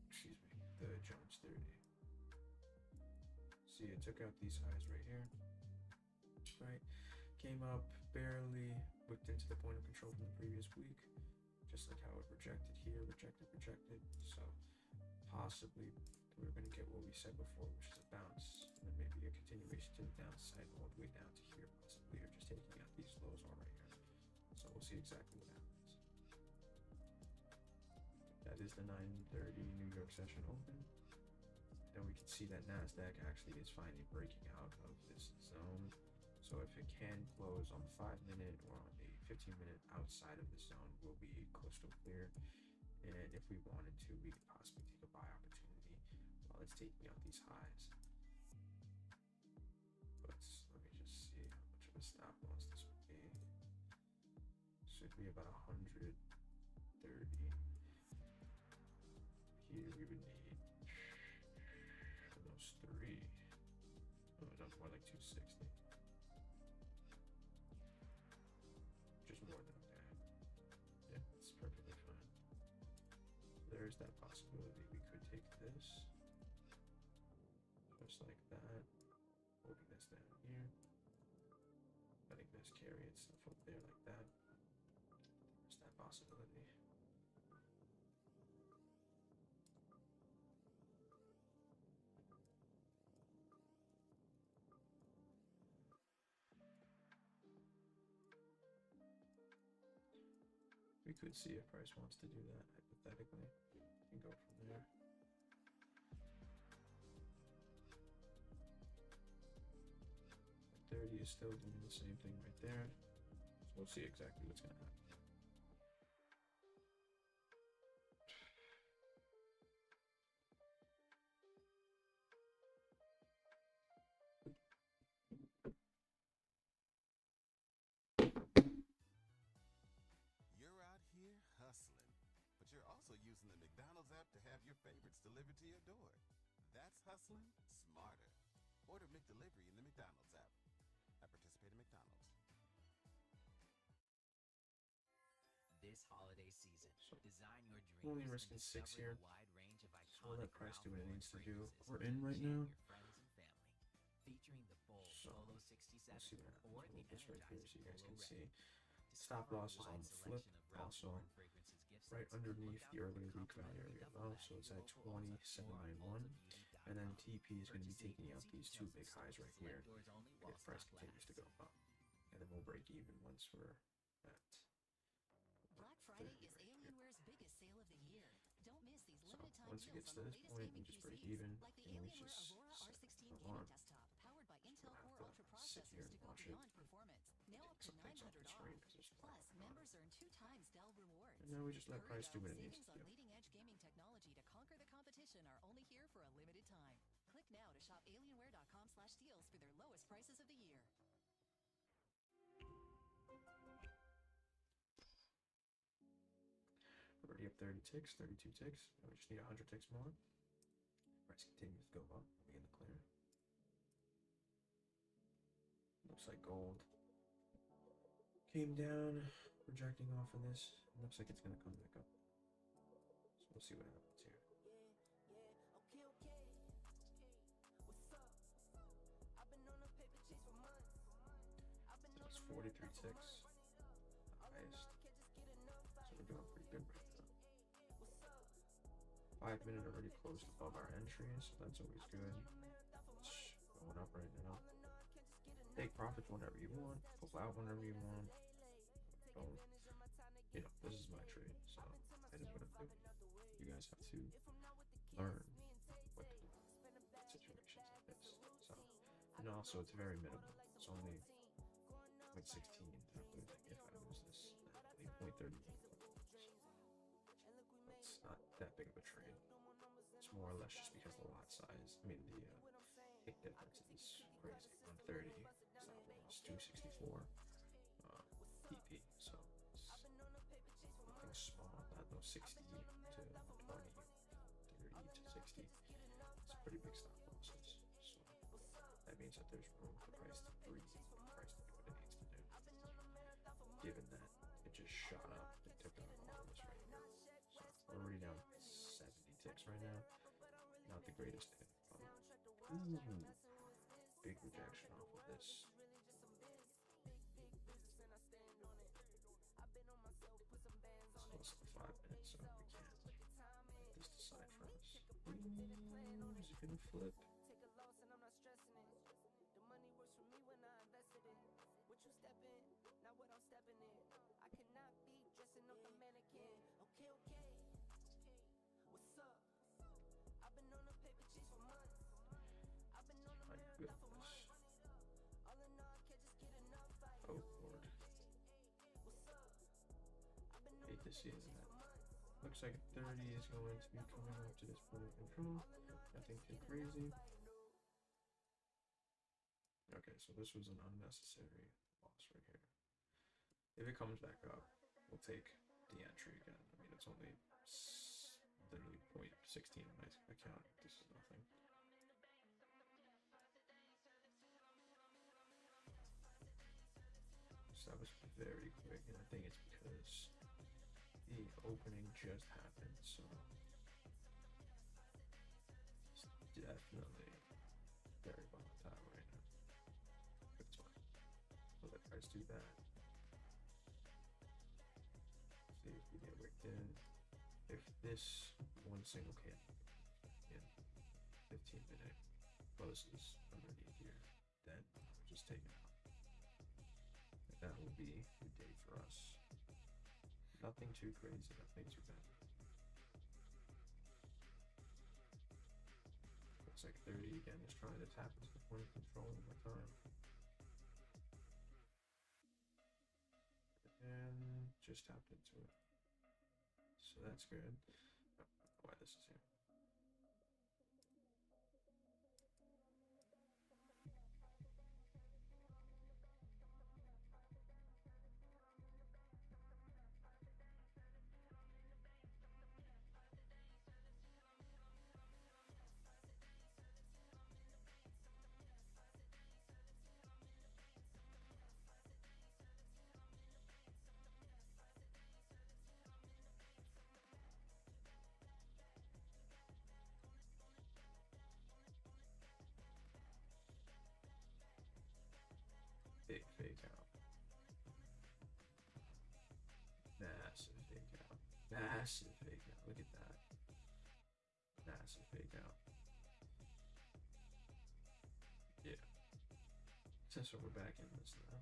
Excuse me, the Xauusd 30. See, it took out these highs right here. Right, came up barely, whipped into the point of control from the previous week, just like how it rejected here, rejected. So possibly we're going to get what we said before, which is a bounce, and then maybe a continuation to the downside all the way down to here, possibly, or just taking out these lows all right here. So we'll see exactly what happens. That is the 9:30 New York session open. And we can see that NASDAQ actually is finally breaking out of this zone. So if it can close on the 5-minute or on a 15-minute outside of the zone, we'll be close to clear. And if we wanted to, we could possibly take a buy opportunity while it's taking out these highs. But let me just see how much of a stop loss this would be. Should be about 130. Here we would need almost 3. Oh no, more like 260. Just more than okay. Yeah, it's perfectly fine. There's that possibility we could take this just like that, holding this down here, letting this carry itself up there like that. There's that possibility. We could see if price wants to do that hypothetically and go from there. 30 is still doing the same thing right there. So we'll see exactly what's going to happen. You're out here hustling, but you're also using the McDonald's app to have your favorites delivered to your door. That's hustling smarter. Order McDelivery in the McDonald's app. At participating McDonald's. This holiday season, design your dreams Only and risking 6 here. discover a wide range of So we'll let iconic price do Ralph what it Lauren needs to do. fragrances We're to in right enchant now. your friends and family. Featuring the bold So Polo 67 we'll see what happens. or We'll the hold this right here so you guys can energizing see. Polo Stop Red. loss is Discover a on wide the flip. selection of Ralph Also, Lauren fragrances gift right sets. underneath Look the out earlier for week value complimentary area duffel low, bag so it's and at local offers or 2791. And then TP is going to be taking out these two big Purchase highs right here if price continues to go up. And then we'll break even once we're at Black Friday is Alienware's biggest sale of the year. Don't miss these So limited time once it deals gets on to the this latest point, we gaming just break PCs, even, like the and we Alienware just Aurora set R16 it gaming on. desktop, powered by So Intel we'll Core have Ultra to sit here processors and to go watch it. beyond performance. Now up to Something's off 900 the off. screen because there's Plus, fire on. members earn 2 times Dell rewards. And now we just let Hurry price do though, what it needs savings to on do. leading edge gaming technology to conquer the competition shop alienware.com/deals for their lowest prices of the year. Already up 30 ticks, 32 ticks. We just need 100 ticks more. Price continues to go up. We in the clear. Looks like gold came down, projecting off of this. It looks like it's gonna come back up. So we'll see what happens here. That's 43 ticks, the highest. So we're doing pretty good right now. 5 minute already closed above our entry, so that's always good. It's going up right now. Take profits whenever you want, pull out whenever you want. Don't, you know, this is my trade, so it is what it is. You guys have to learn what to do in situations like this. So, and also it's very minimal. It's only 0.16 that I'm losing if I lose this. I believe 0.30. It's not that big of a trade. It's more or less just because the lot size. I mean, the tick difference is crazy. 130. Stop loss 264 PP. So it's nothing small. Not no 60 to 20, 30 to 60. It's pretty big stop losses. So that means that there's room for the price to breathe, for the price to do what it needs to do. Given that it just shot up and took out all of us right now. So we're already down 70 ticks right now. Not the greatest hit. Ooh, big rejection off of this. It's less than 5 minutes, so we can't let this decide for us. Ooh, is it gonna flip? My goodness. Oh Lord. Hate to see that. Looks like 30 is going to be coming up to this point of control. Nothing too crazy. Okay, so this was an unnecessary loss right here. If it comes back up, we'll take the entry again. I mean, it's only literally 0.16 in my account. This is nothing. So that was very quick, and I think it's because the opening just happened, so it's definitely very volatile right now. But it's fine. We'll let price do that. See if we get wicked in. If this one single candle in 15 minute closes underneath here, then we'll just take it out. That will be the day for us. Nothing too crazy, nothing too bad. Looks like 30 again is trying to tap into the point of control one more time. And just tapped into it. So that's good. I don't know why this is here. Big fake out. Massive fake out. Massive fake out. Look at that. Massive fake out. Yeah. So we're back in this now.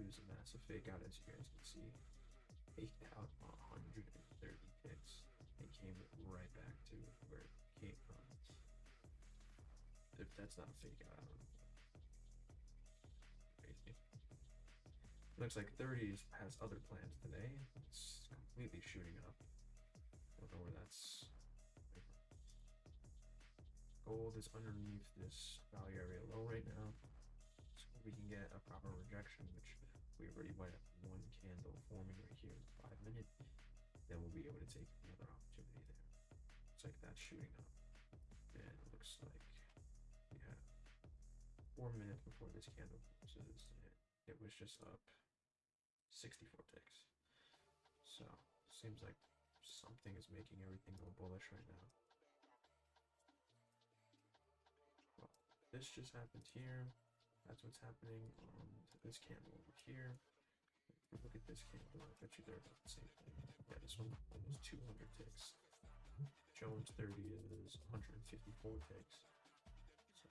It was a massive fake out, as you guys can see. Faked out 130 ticks and came right back to where it came from. If that's not a fake out, I don't know. Looks like 30 has other plans today. It's completely shooting up. I don't know where that's gold is underneath this value area low right now, so we can get a proper rejection, which we already might have one candle forming right here in the 5 minute. Then we'll be able to take another opportunity there. It's like that's shooting up, and it looks like we have 4 minutes before this candle closes, and it was just up 64 ticks. So seems like something is making everything go bullish right now. Well, this just happened here. That's what's happening on this candle over here. If you look at this candle, I bet you they're about the same thing. Yeah, this one almost 200 ticks. Jones 30 is 154 ticks. So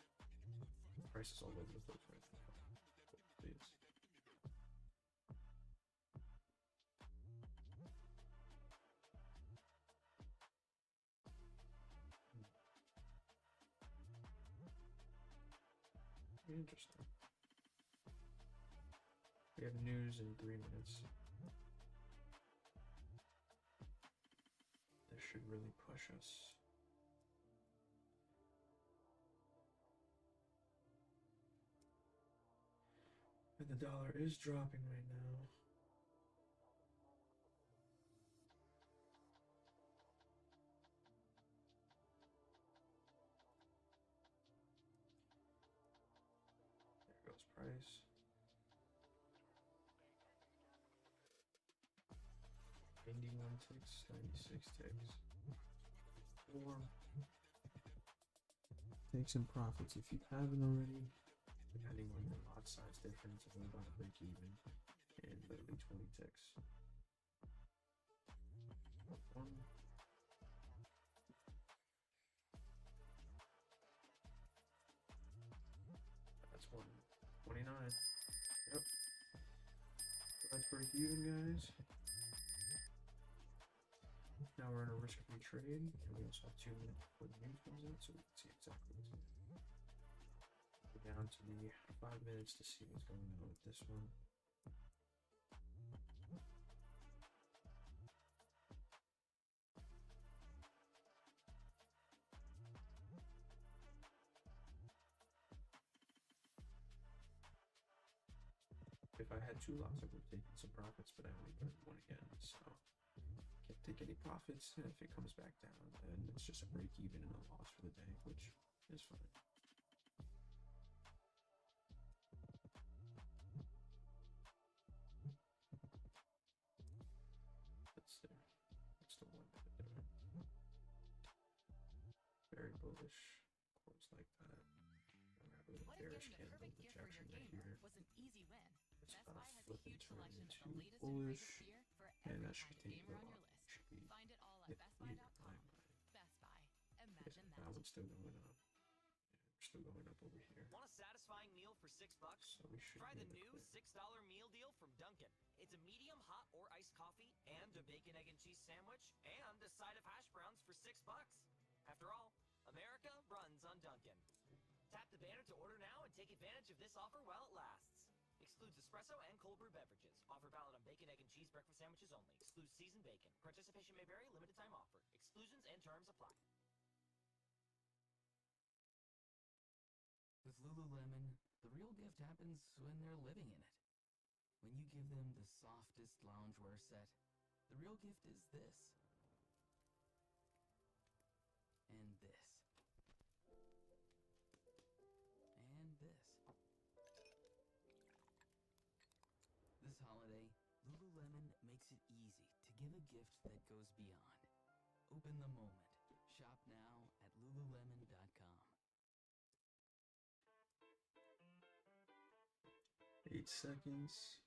the price is all over the place right now. Please. Interesting. We have news in 3 minutes. This should really push us. And the dollar is dropping right now. There goes price. $91 ticks, 96 ticks. 4 takes and profits if you haven't already, depending on your lot size difference, I'm about to break even in literally 20 ticks. 1. That's 129. Yep. Let's break even, guys. Now we're in a risk-free trade, and we also have 2 minutes before the news comes out, so we can see exactly what's going on. Go down to the 5 minutes to see what's going on with this one. If I had 2 lots, I would have taken some profits, but I only burned 1 again, so can't take any profits. And if it comes back down, then it's just a break even and a loss for the day, which is fine. Let's see. What's the 1 minute doing? Very bullish. Close like that. Now we have a little bearish candle rejection right here. Was an easy win. It's Best about Buy to has a flip and huge turn selection into of the latest bullish, and greatest gear for and every that should kind of continue gamer to on go your up. list. Should be Find it all at hit even bestbuy.com. Best Buy. Imagine yeah, that. that one's still going up. Yeah, we're still going up over here. Want a satisfying meal for $6? So we should Try be the able to new clear. $6 meal deal from Dunkin'. It's a medium hot or iced coffee and a bacon, egg, and cheese sandwich and a side of hash browns for $6. After all, America runs on Dunkin'. Tap the banner to order now and take advantage of this offer while it lasts. Excludes espresso and cold brew beverages. Offer valid on bacon, egg, and cheese breakfast sandwiches only. Excludes seasoned bacon. Participation may vary. Limited time offer. Exclusions and terms apply. With Lululemon, the real gift happens when they're living in it. When you give them the softest loungewear set, the real gift is this. And this. And this. This holiday, Lululemon makes it easy to give a gift that goes beyond. Open the moment. Shop now at lululemon.com. 8 seconds.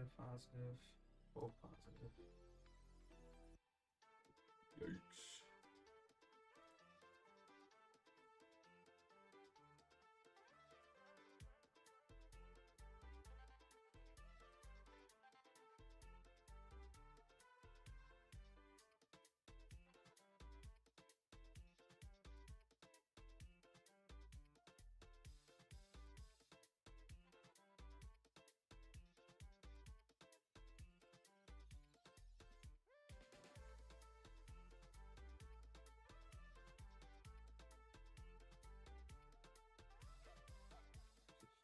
positive, positive, both positive. Yikes.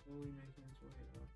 Slowly making its way up.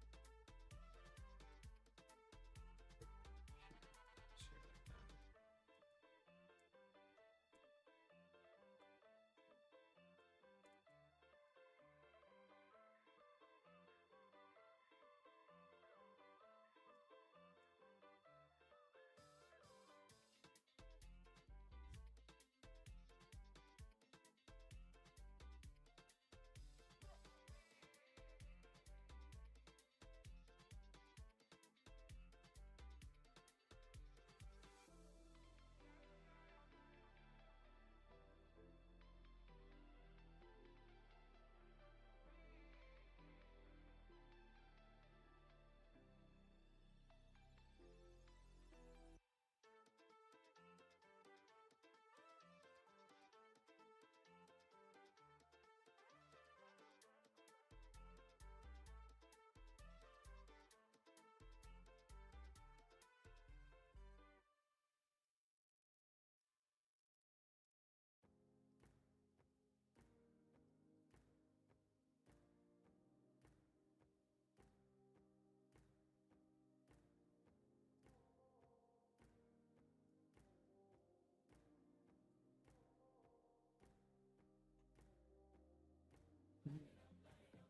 Here, like that.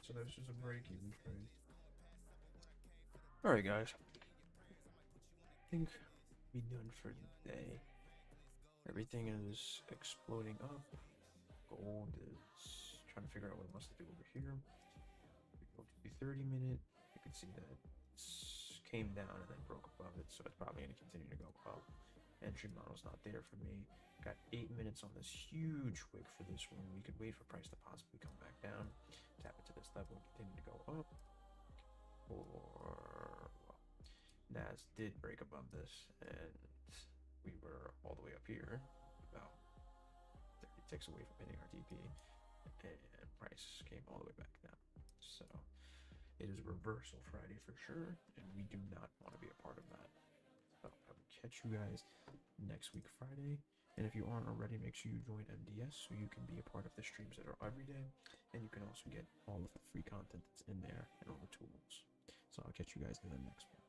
So that was just a break-even trade. Alright, guys. I think we're done for the day. Everything is exploding up. Gold is trying to figure out what it wants to do over here. We go to the 30-minute. You can see that it came down and then broke above it, so it's probably going to continue to go up. Entry model's not there for me. Got 8 minutes on this huge wick for this one. We could wait for price to possibly come back down, tap into this level, and continue to go up. Or, well, NAS did break above this, and we were all the way up here, about 30 ticks away from hitting our TP, and price came all the way back down. So it is reversal Friday for sure, and we do not want to be a part of that. So I will catch you guys next week Friday. And if you aren't already, make sure you join MDS so you can be a part of the streams that are every day. And you can also get all of the free content that's in there and all the tools. So I'll catch you guys in the next one.